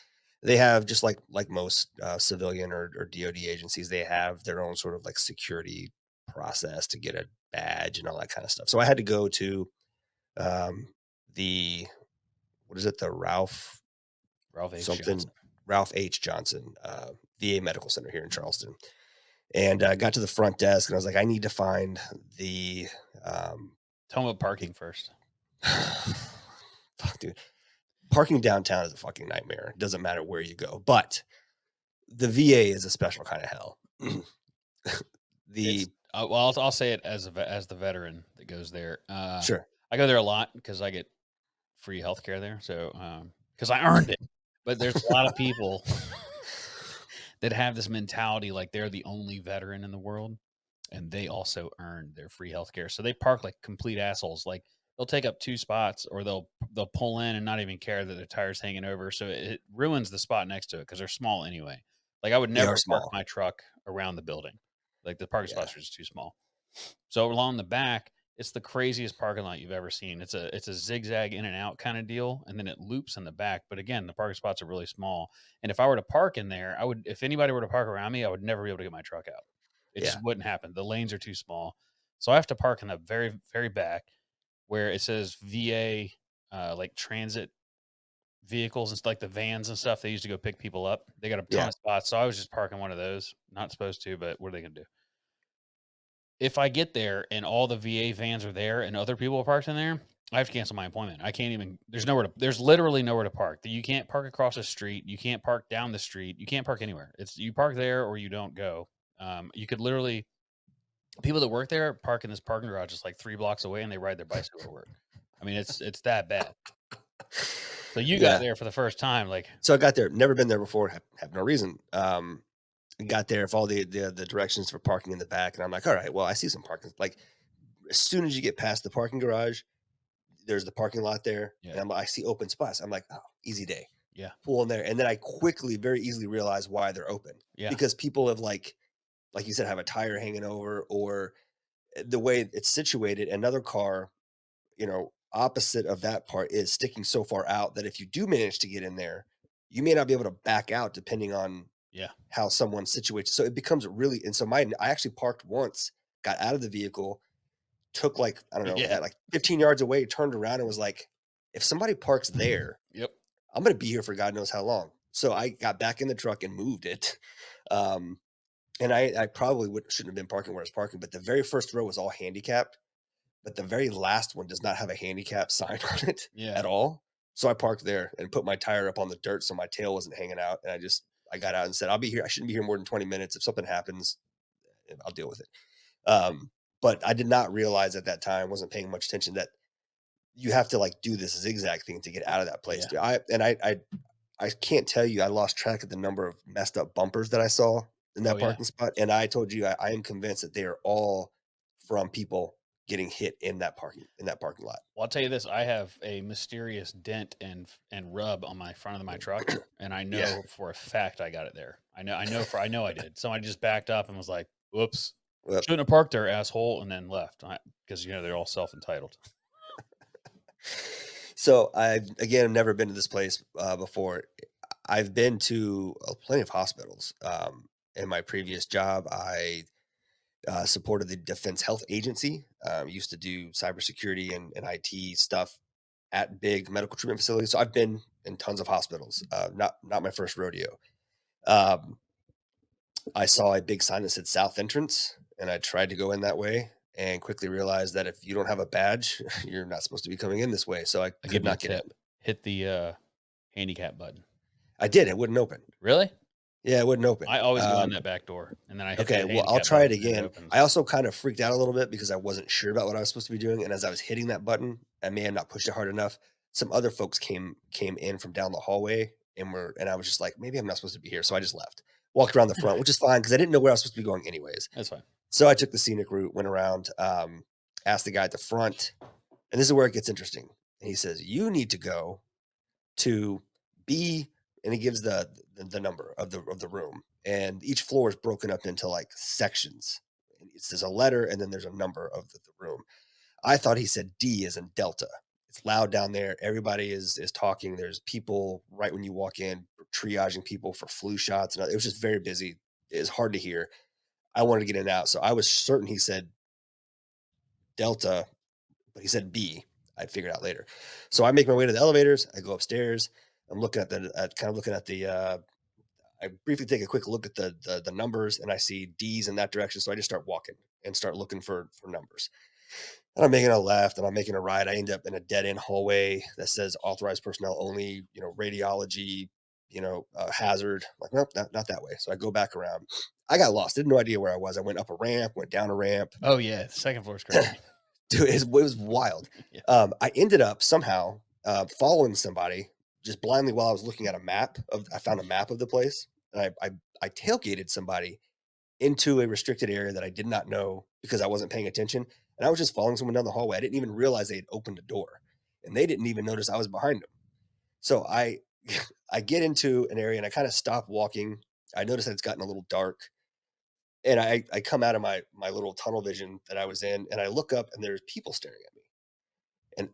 they have just like most civilian or DoD agencies, they have their own sort of like security process to get a badge and all that kind of stuff. So I had to go to um, the what is it, the Ralph H. something Johnson. Ralph H. Johnson VA Medical Center here in Charleston, and I got to the front desk and I was like, I need to find the um, Tell me about parking first. fuck, dude. Parking downtown is a fucking nightmare. It doesn't matter where you go, but the VA is a special kind of hell. It's the well, I'll say it as as the veteran that goes there. Sure, I go there a lot because I get free healthcare there. So because I earned it, but there's a lot of people that have this mentality like they're the only veteran in the world and they also earned their free healthcare. So they park like complete assholes. Like they'll take up two spots or they'll pull in and not even care that their tires hanging over. So it ruins the spot next to it because they're small anyway. Like I would they are never park small. my truck around the building. Like the parking Yeah, spots are just too small. So along the back, it's the craziest parking lot you've ever seen. It's a zigzag in and out kind of deal, and then it loops in the back. But again, the parking spots are really small. And if I were to park in there, I would. If anybody were to park around me, I would never be able to get my truck out. It yeah, just wouldn't happen. The lanes are too small, so I have to park in the very very back where it says VA, like transit vehicles and like the vans and stuff. They used to go pick people up. They got a ton yeah, of spots, so I was just parking one of those. Not supposed to, but what are they gonna do? If I get there and all the VA vans are there and other people are parked in there, I have to cancel my appointment. I can't even there's literally nowhere to park. You can't park across the street, you can't park down the street, you can't park anywhere. It's you park there or you don't go. You could literally people that work there park in this parking garage just like 3 blocks away and they ride their bicycle to work. I mean, it's that bad. So you got yeah. there for the first time, like So I got there, never been there before, have no reason. I got there, followed the directions for parking in the back, and I'm like, all right, well, I see some parking. Like as soon as you get past the parking garage, there's the parking lot there, Yeah. and I see open spots. I'm like, oh, easy day. Yeah. Pull in there, and then I quickly, very easily realize why they're open Yeah. because people have like you said, have a tire hanging over, or the way it's situated, another car, opposite of that part is sticking so far out that if you do manage to get in there, you may not be able to back out depending on Yeah. how someone's situated. So it becomes really, and so I actually parked once, got out of the vehicle, took like, I don't know, Yeah. at like 15 yards away, turned around and was like, if somebody parks there, Yep. I'm going to be here for God knows how long. So I got back in the truck and moved it. Um, and I probably shouldn't have been parking where I was parking, but the very first row was all handicapped, but the very last one does not have a handicap sign on it Yeah. at all. So I parked there and put my tire up on the dirt so my tail wasn't hanging out. And I got out and said, I'll be here. I shouldn't be here more than 20 minutes. If something happens, I'll deal with it. But I did not realize at that time, wasn't paying much attention, that you have to like do this zigzag thing to get out of that place. Yeah. I can't tell you, I lost track of the number of messed up bumpers that I saw in Oh that yeah. parking spot. And I told you, I am convinced that they are all from people getting hit in that parking lot. Well, I'll tell you this, I have a mysterious dent and rub on my front of my truck, and I Yeah. know for a fact I got it there. I know I did. Somebody just backed up and was like, "Whoops. Well, Shouldn't have parked there, asshole," and then left. Because they're all self-entitled. so I've again never been to this place before. I've been to plenty of hospitals. In my previous job, I supported the Defense Health Agency. Used to do cybersecurity and IT stuff at big medical treatment facilities. So I've been in tons of hospitals. Not my first rodeo. Um, I saw a big sign that said South Entrance, and I tried to go in that way, and quickly realized that if you don't have a badge, you're not supposed to be coming in this way. So I I'll could give you a not get in. tip. Hit the handicap button. I did. It wouldn't open. Really? Yeah, it wouldn't open. I always go in that back door, and then I hit Okay, that well, I'll handicap try it button, and it again. I opens. also kind of freaked out a little bit because I wasn't sure about what I was supposed to be doing, and as I was hitting that button, I may have not pushed it hard enough. Some other folks came in from down the hallway and I was just like, maybe I'm not supposed to be here, so I just left. Walked around the front, which is fine because I didn't know where I was supposed to be going anyways. That's fine. So I took the scenic route, went around, asked the guy at the front, and this is where it gets interesting. And he says, "You need to go to B," and he gives the number of the room, and each floor is broken up into like sections. And there's a letter, and then there's a number of the room. I thought he said D as in Delta. It's loud down there. Everybody is talking. There's people right when you walk in, triaging people for flu shots, and it was just very busy. It's hard to hear. I wanted to get in and out, so I was certain he said Delta, but he said B. I'd figure it out later. So I make my way to the elevators. I go upstairs. I'm looking at kind of looking at the. I briefly take a quick look at the numbers, and I see D's in that direction. So I just start walking and start looking for numbers. And I'm making a left, and I'm making a right. I end up in a dead end hallway that says authorized personnel only. Radiology. Hazard. Like, nope, not that way. So I go back around. I got lost. Didn't no idea where I was. I went up a ramp, went down a ramp. Oh yeah, the second floor is crazy. Dude, it was wild. Yeah. I ended up somehow following somebody just blindly while I was looking at a map of. I found a map of the place, and I tailgated somebody into a restricted area that I did not know because I wasn't paying attention, and I was just following someone down the hallway. I didn't even realize they had opened a door, and they didn't even notice I was behind them. So I I get into an area and I kind of stop walking. I notice that it's gotten a little dark, and I come out of my little tunnel vision that I was in, and I look up, and there's people staring at me.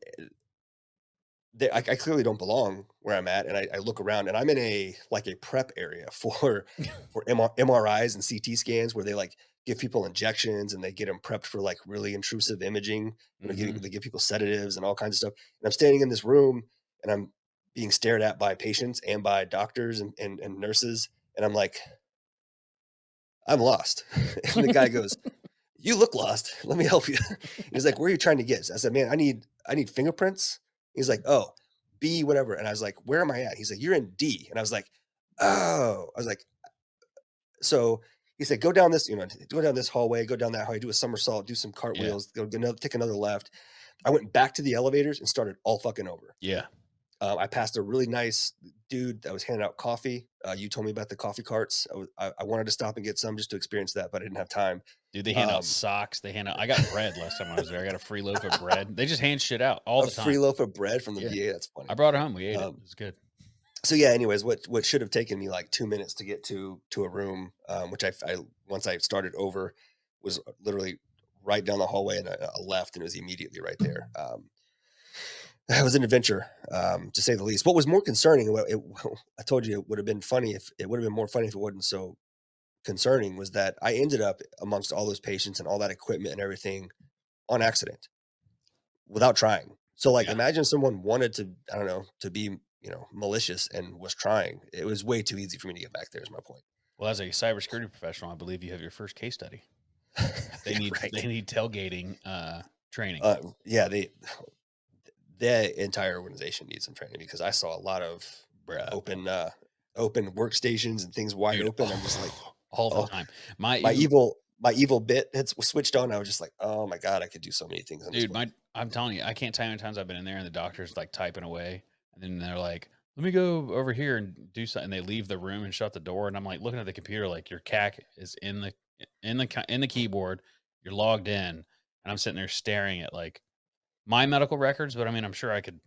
And I clearly don't belong where I'm at, and I look around, and I'm in a prep area for MRIs and CT scans where they like give people injections and they get them prepped for like really intrusive imaging. Hmm. They give people sedatives and all kinds of stuff. And I'm standing in this room, and I'm being stared at by patients and by doctors and nurses, and I'm like, I'm lost. And the guy goes, "You look lost. Let me help you." He's like, "Where are you trying to get?" I said, "Man, I need fingerprints." He's like, "Oh, B, whatever." And I was like, "Where am I at?" He's like, "You're in D." And I was like, "Oh." I was like, so he said, "Go down this, go down this hallway, go down that hallway, do a somersault, do some Yeah. cartwheels, take another left." I went back to the elevators and started all fucking over. Yeah. I passed a really nice dude that was handing out coffee. You told me about the coffee carts. I wanted to stop and get some just to experience that, but I didn't have time. Dude, they hand out Um, socks, they hand out I got bread last time I was there, I got a free loaf of bread. They just hand shit out all a the time. free loaf of bread from the Yeah. VA. That's I funny. brought it home, we ate it. It Um, was good. so yeah. Anyways, what should have taken me like 2 minutes to get to a room, which I once I started over, was literally right down the hallway and a left, and it was immediately right there. It was an adventure, to say the least. What was more concerning, I told you it would have been funny if it would have been more funny if it wasn't so concerning, was that I ended up amongst all those patients and all that equipment and everything on accident without trying. So, like, Yeah. imagine someone wanted to, I don't know, to be, malicious and was trying. It was way too easy for me to get back there, is my point. Well, as a cybersecurity professional, I believe you have your first case study. They Yeah, need right. they need tailgating, training. Yeah, the entire organization needs some training because I saw a lot of Bruh. open, open workstations and things wide Dude, open. I'm just like, all the oh, time. My my even evil bit had switched on. I was just like, oh my god, I could do so many things in this Dude, place. I'm telling you, I can't tell you how many times I've been in there and the doctor's like typing away, and then they're like, "Let me go over here and do something." And they leave the room and shut the door, and I'm like looking at the computer, like your CAC is in the keyboard, you're logged in, and I'm sitting there staring at like my medical records. But I mean, I'm sure I could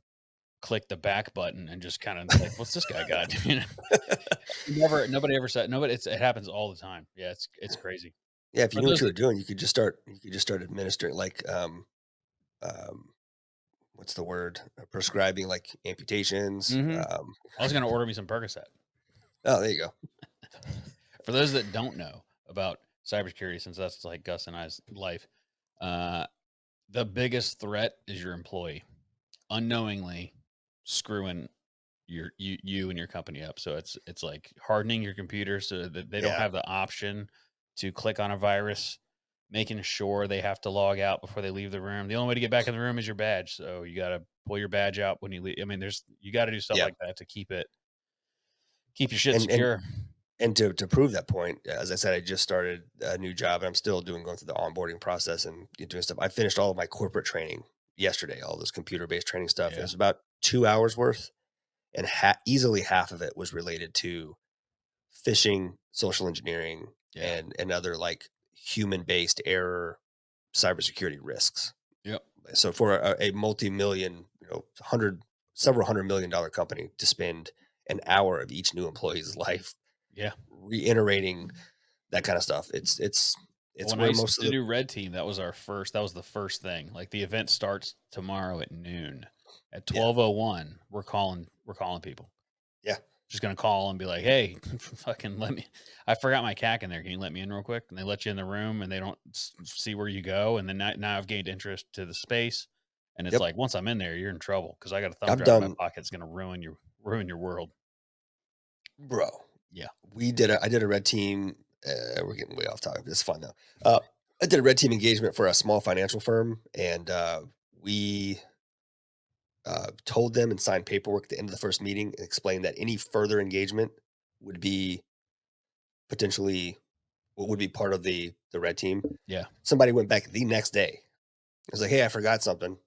click the back button and just kind of like, "What's this guy got?" You know, nobody ever said nobody. It happens all the time. Yeah, it's crazy. Yeah, if you For knew what those you were that, doing, you could just start administering like um what's the word? Prescribing like amputations. Mhm. I was gonna order me some Percocet. Oh, there you go. For those that don't know about cybersecurity, since that's like Gus and I's life, uh, the biggest threat is your employee unknowingly screwing you and your company up. So it's like hardening your computer so that they don't Yeah. have the option to click on a virus, making sure they have to log out before they leave the room. The only way to get back in the room is your badge. So you got to pull your badge out when you leave. I mean, you got to do stuff Yeah. like that to keep your shit And secure. and to prove that point, as I said, I just started a new job and I'm still going through the onboarding process and doing stuff. I finished all of my corporate training yesterday, all this computer based training stuff. It Yeah, was about 2 hours worth, and easily half of it was related to phishing, social engineering, yeah, and other like human based error cybersecurity risks. yep, So for a multi-million, several $100 million company to spend an hour of each new employee's life yeah. reiterating that kind of stuff, Well, it's when I where used most of to the do red team, that was the first thing. Like the event starts tomorrow at noon. At yeah 12:01, we're calling people. yeah Just gonna call and be like, "Hey, fucking let me I forgot my CAC in there. Can you let me in real quick?" And they let you in the room and they don't see where you go. And then now I've gained interest to the space. And it's yep. like once I'm in there, you're in trouble because I got a thumb I've drive in my done, pocket. It's gonna ruin your world. bro. Yeah. I did a red team. We're getting way off topic. It's fun though. I did a red team engagement for a small financial firm, and we told them and signed paperwork at the end of the first meeting and explained that any further engagement would be potentially what would be part of the red team. Yeah. Somebody went back the next day. It was like, "Hey, I forgot something."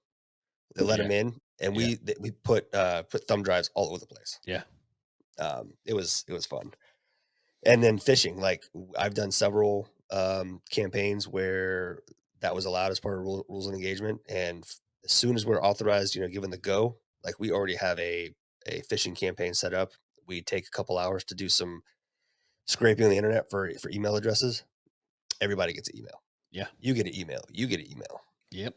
They let Yeah. him in, and Yeah. we put thumb drives all over the place. Yeah. It was fun. And then fishing, like I've done several campaigns where that was allowed as part of rules of engagement, and as soon as we're authorized, given the go, like we already have a fishing campaign set up. We take a couple hours to do some scraping on the internet for email addresses. Everybody gets an email. Yeah. You get an email. You get an email. Yep.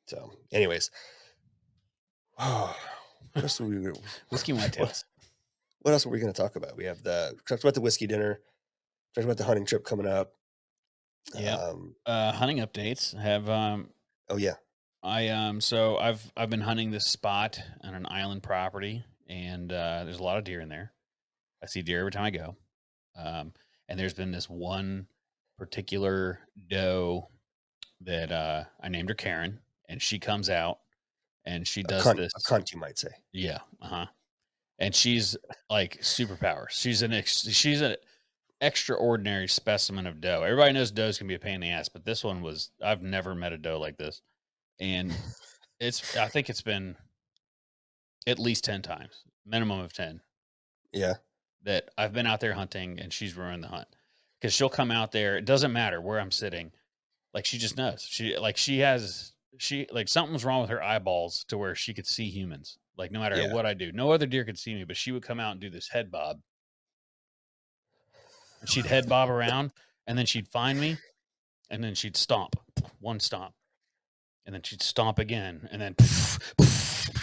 So, anyways, what else were we? Whiskey and What, whitetails. what else were we going to talk about? We have talked about the whiskey dinner. Talked about the hunting trip coming up. Yep. Um, Hunting updates have oh yeah, so I've been hunting this spot on an island property, and there's a lot of deer in there. I see deer every time I go. And there's been this one particular doe that I named her Karen, and she comes out and she does a this. cunt, you might say. Yeah, and she's like superpowers. She's an extraordinary specimen of doe. Everybody knows does can be a pain in the ass, but this one was I've never met a doe like this, and I think it's been at least 10 times, minimum of 10, Yeah. that I've been out there hunting and she's ruined the hunt. Because she'll come out there, it doesn't matter where I'm sitting. Like, she just knows. She like, something's wrong with her eyeballs to where she could see humans, like, no matter Yeah. what I do. No other deer could see me, but she would come out and do this head bob, and she'd head bob around, and then she'd find me, and then she'd stomp, 1 stomp, and then she'd stomp again, and then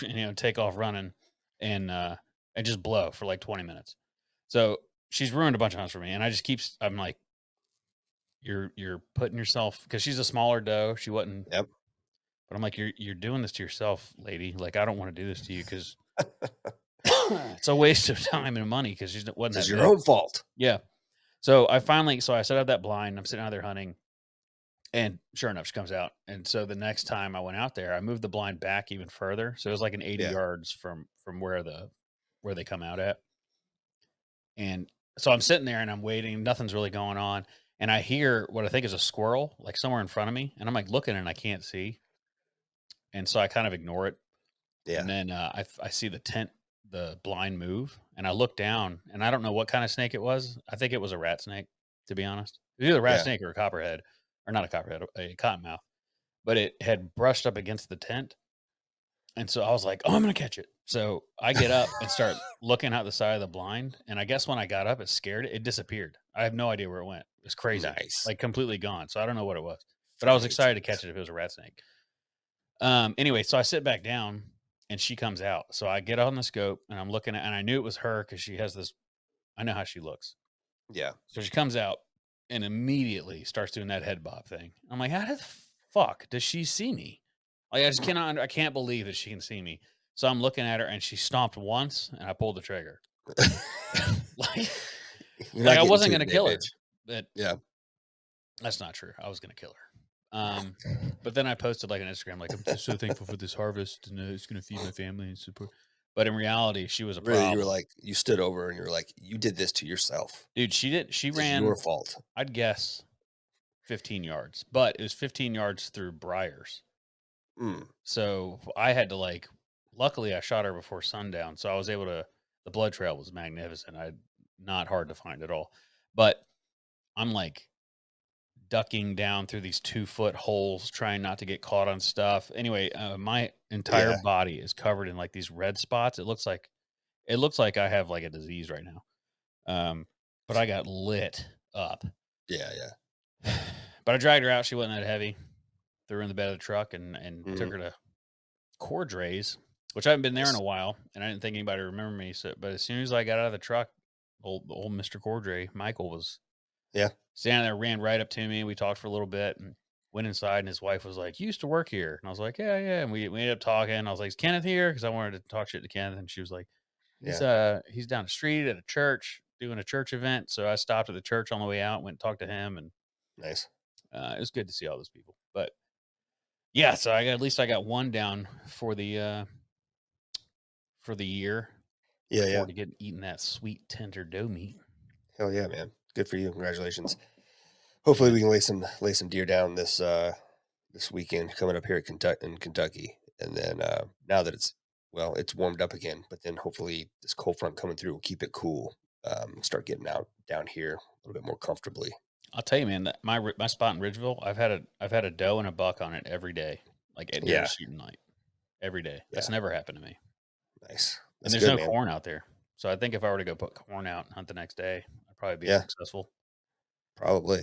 and, take off running and, uh, and just blow for, like, 20 minutes. So, she's ruined a bunch of hunts for me, and I just keeps I'm like, You're putting yourself, because she's a smaller doe, she wasn't. Yep. But I'm like, "You're doing this to yourself, lady. Like, I don't wanna do this to you because it's a waste of time and money because she wasn't This is that your big." own fault. Yeah. So I set up that blind, I'm sitting out there hunting, and sure enough, she comes out, and so the next time I went out there, I moved the blind back even further, so it was like an 80 Yeah. yards from where they come out at, and so I'm sitting there and I'm waiting, nothing's really going on, and I hear what I think is a squirrel, like, somewhere in front of me, and I'm, like, looking and I can't see, and so I kind of ignore it. Yeah. And then, I see the blind move, and I look down, and I don't know what kinda snake it was. I think it was a rat snake, to be honest. It was either a rat Yeah. snake or a copperhead, or not a copperhead, a cottonmouth, but it had brushed up against the tent, and so I was like, "Oh, I'm gonna catch it." So, I get up and start looking out the side of the blind, and I guess when I got up, it scared it. It disappeared. I have no idea where it went. It was crazy, Nice. like, completely gone, so I don't know what it was, but I was Freaking excited to sweet. catch it if it was a rat snake. Anyway, so I sit back down and she comes out. So I get on the scope and I'm looking at, and I knew it was her because she has this, I know how she looks. Yeah. So she comes out and immediately starts doing that head bob thing. I'm like, how the fuck does she see me? Like, I just cannot, I can't believe that she can see me. So I'm looking at her and she stomped once and I pulled the trigger. like, You're like not I getting wasn't to it going to today, kill bitch. her, but Yeah. that's not true. I was gonna kill her. But then I posted like on Instagram, like, I'm just so thankful for this harvest, and it's gonna feed my family and support. But in reality, she was a Really, you were problem, like, you stood over and you were like, you did this to yourself. dude. She This is your ran, fault. I'd guess, 15 yards, but it was 15 yards through briars. Mm. So I had to like. Luckily, I shot her before sundown, so I was able to. The blood trail was magnificent. Not hard to find at all, but I'm like ducking down through these 2-foot holes, trying not to get caught on stuff. Anyway, my entire Yeah. body is covered in like these red spots. It looks like I have like a disease right now. But I got lit up. Yeah. Yeah. But I dragged her out. She wasn't that heavy. Threw her in the bed of the truck and took Mhm. her to Cordray's, which I haven't been there in Nice. a while, and I didn't think anybody would remember me. So, but as soon as I got out of the truck, old Mister Cordray, Michael was Yeah. standing there, ran right up to me. We talked for a little bit and went inside. And his wife was like, "You used to work here." And I was like, "Yeah, yeah." And we ended up talking. I was like, "Is Kenneth here?" Because I wanted to talk shit to Kenneth. And she was like, Yeah. he's down the street at a church doing a church event." So I stopped at the church on the way out, went and talked to him, and Nice. it was good to see all those people. But yeah, so at least I got one down for the year. Yeah. Look Yeah. forward to getting eating that sweet tender doe meat. Hell yeah, man. Good for you. Congratulations. Hopefully Yeah, we can lay some deer down this weekend coming up here at Kentucky. And then now that it's warmed up again, but then hopefully this cold front coming through will keep it cool. Start getting out down here a little bit more comfortably. I'll tell you, man, that my spot in Ridgeville, I've had a doe and a buck on it every day, like at deer Yeah. shooting night, every day. That's Yeah. never happened to me. Nice. And That's there's good, no man. corn out there. So I think if I were to go put corn out and hunt the next day, I'd probably be Yeah. successful. Probably.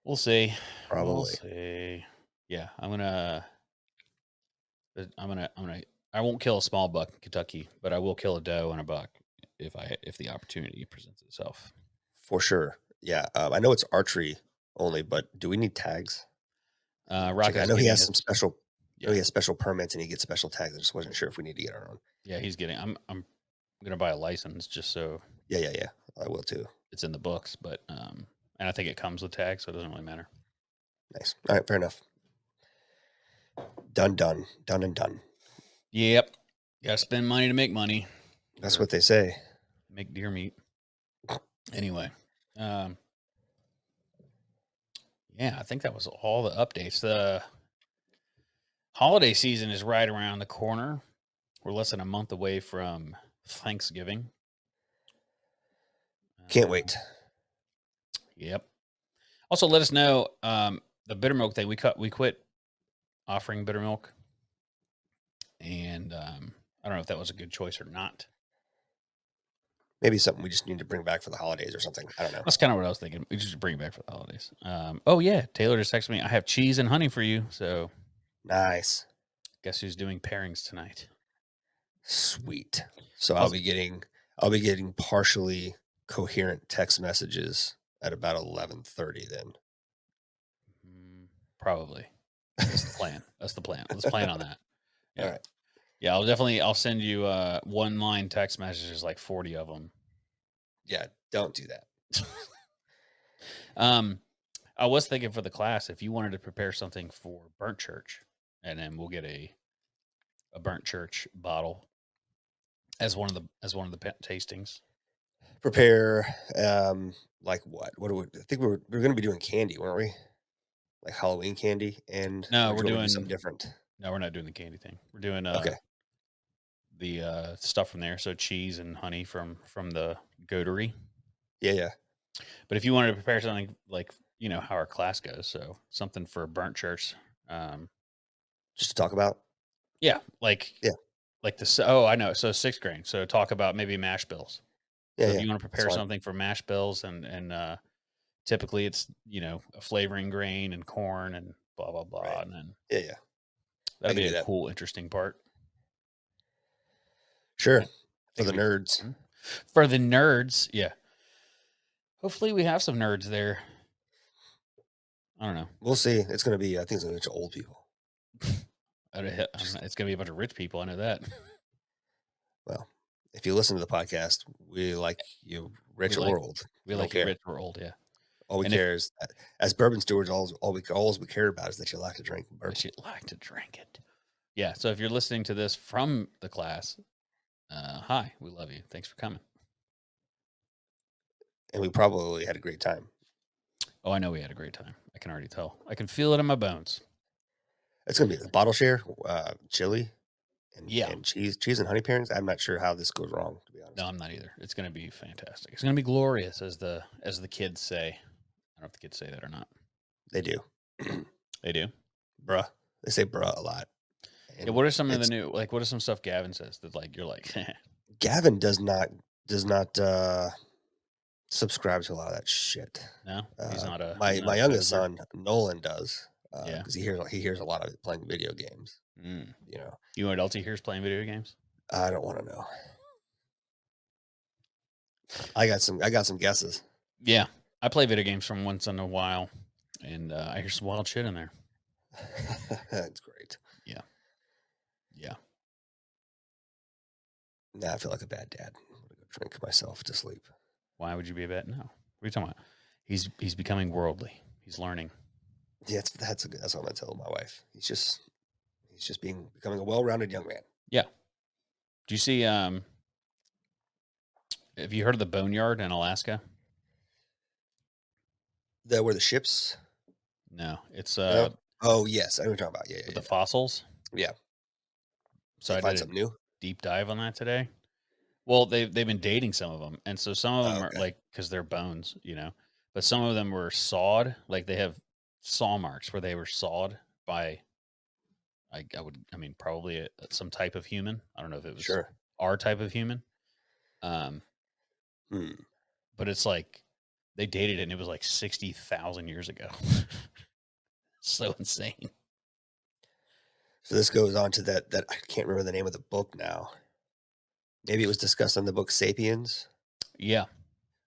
We'll see. We'll Probably. see. Yeah, I won't kill a small buck in Kentucky, but I will kill a doe and a buck if the opportunity presents itself. For sure. Yeah. I know it's archery only, but do we need tags? Check. I Rocco's know he getting has his. some special. I know Yeah, he has special permits and he gets special tags. I just wasn't sure if we need to get our own. yeah, he's getting. I'm gonna buy a license just so Yeah, yeah, yeah. I will too. it's in the books, but and I think it comes with tags, so it doesn't really matter. Nice. All right, fair enough. Done, done, done, and done. Yep, gotta spend money to make money That's or what they say. make deer meat. Anyway, um, yeah, I think that was all the updates. The holiday season is right around the corner. We're less than a month away from Thanksgiving. Can't Uh, wait. yep. Also, let us know the bitter milk thing. We quit offering bitter milk, and I don't know if that was a good choice or not. Maybe something we just need to bring back for the holidays or something. I don't know. That's kind of what I was thinking. We just bring it back for the holidays. Oh yeah, Taylor just texted me. I have cheese and honey for you. So Nice. guess who's doing pairings tonight? Sweet. So I'll, I'll be getting partially coherent text messages at about 11:30 then. probably. That's the plan. That's the plan. Let's plan on that. All Yeah. right. Yeah, I'll send you one line text messages, like 40 of them. Yeah, don't do that. Um, I was thinking for the class, if you wanted to prepare something for burnt church, and then we'll get a burnt church bottle as one of the tastings. Prepare like what? What do we I think we are going to be doing candy, weren't we? Like Halloween candy and No, or do we're you want me to do doing something different? no, we're not doing the candy thing. We're doing Okay. the stuff from there, so cheese and honey from the goatery. Yeah, yeah. But if you wanted to prepare something like how our class goes, so something for burnt church, um, Just to talk about. yeah, like Yeah. oh, I know. So 6th grade. So talk about maybe mash bills. Yeah, So if yeah. you want to That's prepare fine. something for mash bills and typically it's a flavoring grain and corn and blah blah Right. blah, and then Yeah, yeah. I that'll can be do a that. cool, interesting part. Sure. I For think the it'll be nerds. fun. For the nerds. Yeah, hopefully we have some nerds there. I don't know. We'll see. It's going to be I think it's going to be a bunch of old people. I don't know. Just It's gonna be a bunch of rich people. I know that. well, if you listen to the podcast, we like you we rich like or old. we We don't like you care. rich or old. Yeah, All we and if care is that as bourbon stewards, all we care about is that you like to drink bourbon. that you like to drink it. Yeah. So if you're listening to this from the class, hi, we love you. Thanks for coming. And we probably had a great time. Oh, I know we had a great time. I can already tell. I can feel it in my bones. It's gonna be a bottle share, chili, Yeah. and cheese and honey pairings. I'm not sure how this goes wrong, to be No, honest. I'm not either. It's going to be fantastic. It's going to be glorious, as the kids say. I don't know if the kids say that or not. They do, They do. bruh. They say bruh a lot, Yeah. and What are some of the it's new what are some stuff Gavin says that you're like Gavin does not subscribe to a lot of that shit. no, he's My not a youngest dozer. son Nolan does Yeah. because he hears a lot of it playing video games. Mm. You know, You know what else he hears playing video games? I don't want to know. I got some guesses. Yeah. I play video games from once in a while, and I hear some wild shit in there. That's great. Yeah. Yeah. Now I feel like a bad dad. I'm gonna go drink myself to sleep. Why would you be a bad? No. What are you talking about? He's becoming worldly. He's learning. Yeah, that's what I'm gonna tell my wife. He's just becoming a well-rounded young man. Yeah. Do you see? Have you heard of the Boneyard in Alaska? Where the ships? No, it's No. Oh yes, I know what you're talking about. Yeah, with yeah, the fossils. yeah. Yeah. So They I find did a something new. deep dive on that today. Well, they've been dating some of them, and so some of Oh, them are okay, like because they're bones, but some of them were sawed. Like they have saw marks where they were sawed by. I mean, probably some type of human. I don't know if it was sure. our type of human. Um, Hmm. but it's like they dated it, and it was like 60,000 years ago. So insane. So this goes on to that I can't remember the name of the book now. Maybe it was discussed in the book *Sapiens*, Yeah.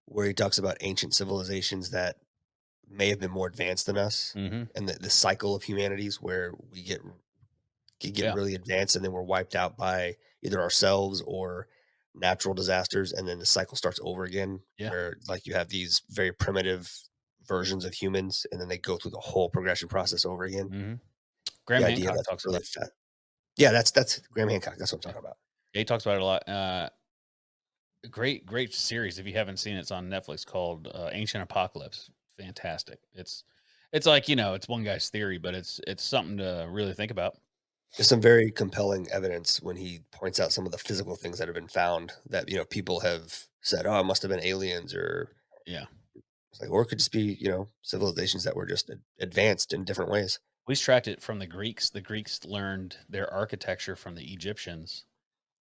where he talks about ancient civilizations that may have been more advanced than us, Hmm. and the cycle of humanities where we get Yeah. really advanced and then we're wiped out by either ourselves or natural disasters, and then the cycle starts over again Yeah. where like you have these very primitive versions of humans and then they go through the whole progression process over again. Hmm. The Graham idea Hancock that's talks really about. fat. Yeah, that's Graham Hancock. That's what I'm Yeah. talking about. Yeah, he talks about it a lot. Great series. If you haven't seen it, it's on Netflix called Ancient Apocalypse. Fantastic. It's like it's one guy's theory, but it's something to really think about. There's some very compelling evidence when he points out some of the physical things that have been found that, people have said, "Oh, it must have been aliens," or Yeah. it's like, or it could just be, civilizations that were just advanced in different ways. We tracked it from the Greeks. The Greeks learned their architecture from the Egyptians,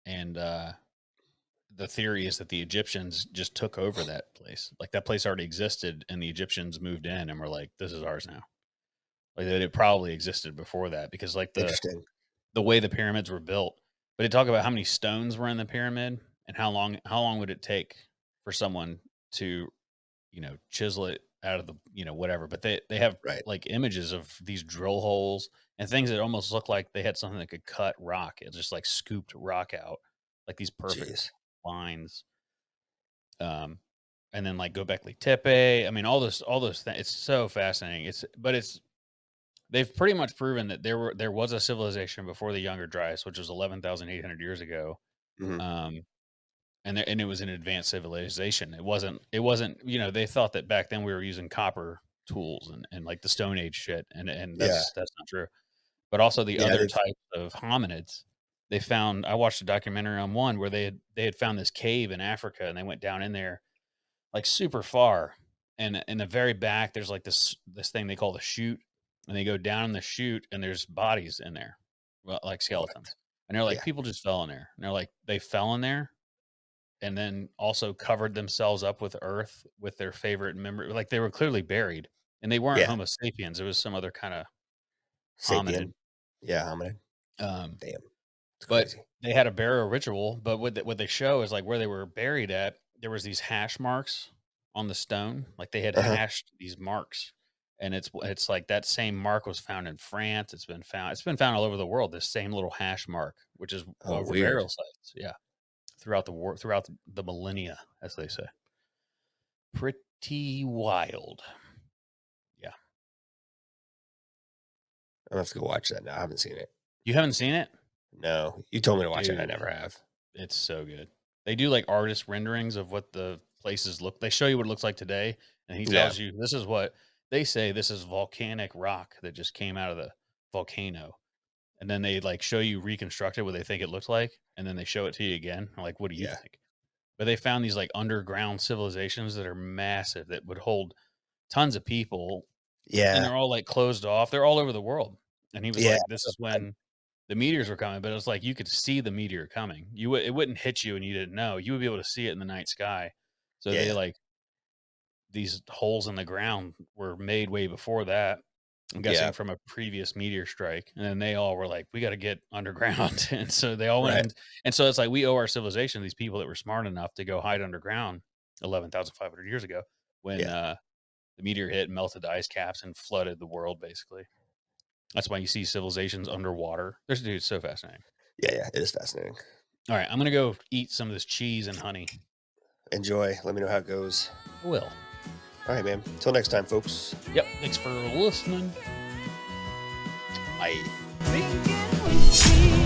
and the theory is that the Egyptians just took over that place. Like that place already existed, and the Egyptians moved in and were like, "This is ours now." Like that it probably existed before that because like Interesting. the way the pyramids were built. But they talk about how many stones were in the pyramid and how long would it take for someone to chisel it out of the whatever. But they have Right. like images of these drill holes and things that almost look like they had something that could cut rock. It just like scooped rock out, like these perfect Jeez. lines. Um, and then like Göbekli Tepe. I mean, all those things. It's so fascinating. It's they've pretty much proven that there was a civilization before the Younger Dryas, which was 11,800 years ago. Hmm. Um, and it was an advanced civilization. It wasn't. They thought that back then we were using copper tools and like the Stone Age shit, and Yeah. that's not true. But also the Yeah. other They've, types of hominids. They found. I watched a documentary on one where they had found this cave in Africa, and they went down in there like super far. And in the very back, there's like this thing they call the chute, and they go down in the chute, and there's bodies in there, well, like what? skeletons. And they're like, Yeah. people just fell in there. And they're like, they fell in there, and then also covered themselves up with earth with their favorite member. Like they were clearly buried, and they weren't Yeah. Homo sapiens. It was some other kind of hominid. Sapien. Yeah. Hominid. Um, Damn. It's But crazy. they had a burial ritual, but what they show is, like, where they were buried at, there was these hash marks on the stone, like, they had Uh huh. hashed these marks, and it's like that same mark was found in France, it's been found all over the world, this same little hash mark, which is Oh, over weird. burial sites, yeah, throughout the millennia, as they say. Pretty wild. Yeah. I'm gonna have to go watch that now. I haven't seen it. You haven't seen it? No, you told me to watch it. And I Dude. never have. It's so good. They do like artist renderings of what the places look. They show you what it looks like today, and he Yeah. tells you this is what they say. This is volcanic rock that just came out of the volcano, and then they like show you reconstructed what they think it looks like, and then they show it to you again. Like, what do you Yeah. think? But they found these like underground civilizations that are massive that would hold tons of people, and Yeah. they're all like closed off. They're all over the world. And he was Yeah. like, "This is when the meteors were coming," but it was like you could see the meteor coming. It wouldn't hit you and you didn't know. You would be able to see it in the night sky. So Yeah. they Yeah. like these holes in the ground were made way before that. I'm Yeah. guessing from a previous meteor strike. And then they all were like, "We got to get underground." And so they all went Right. in. And so it's like we owe our civilization to these people that were smart enough to go hide underground 11,500 years ago when Yeah. the meteor hit and melted the ice caps and flooded the world basically. That's why you see civilizations underwater. This dude's so fascinating. Yeah. Yeah. It is fascinating. All right, I'm gonna go eat some of this cheese and honey. Enjoy. Let me know how it goes. I will. All right, man. Until next time, folks. Yep. Thanks for listening. Bye. Drinking whiskey.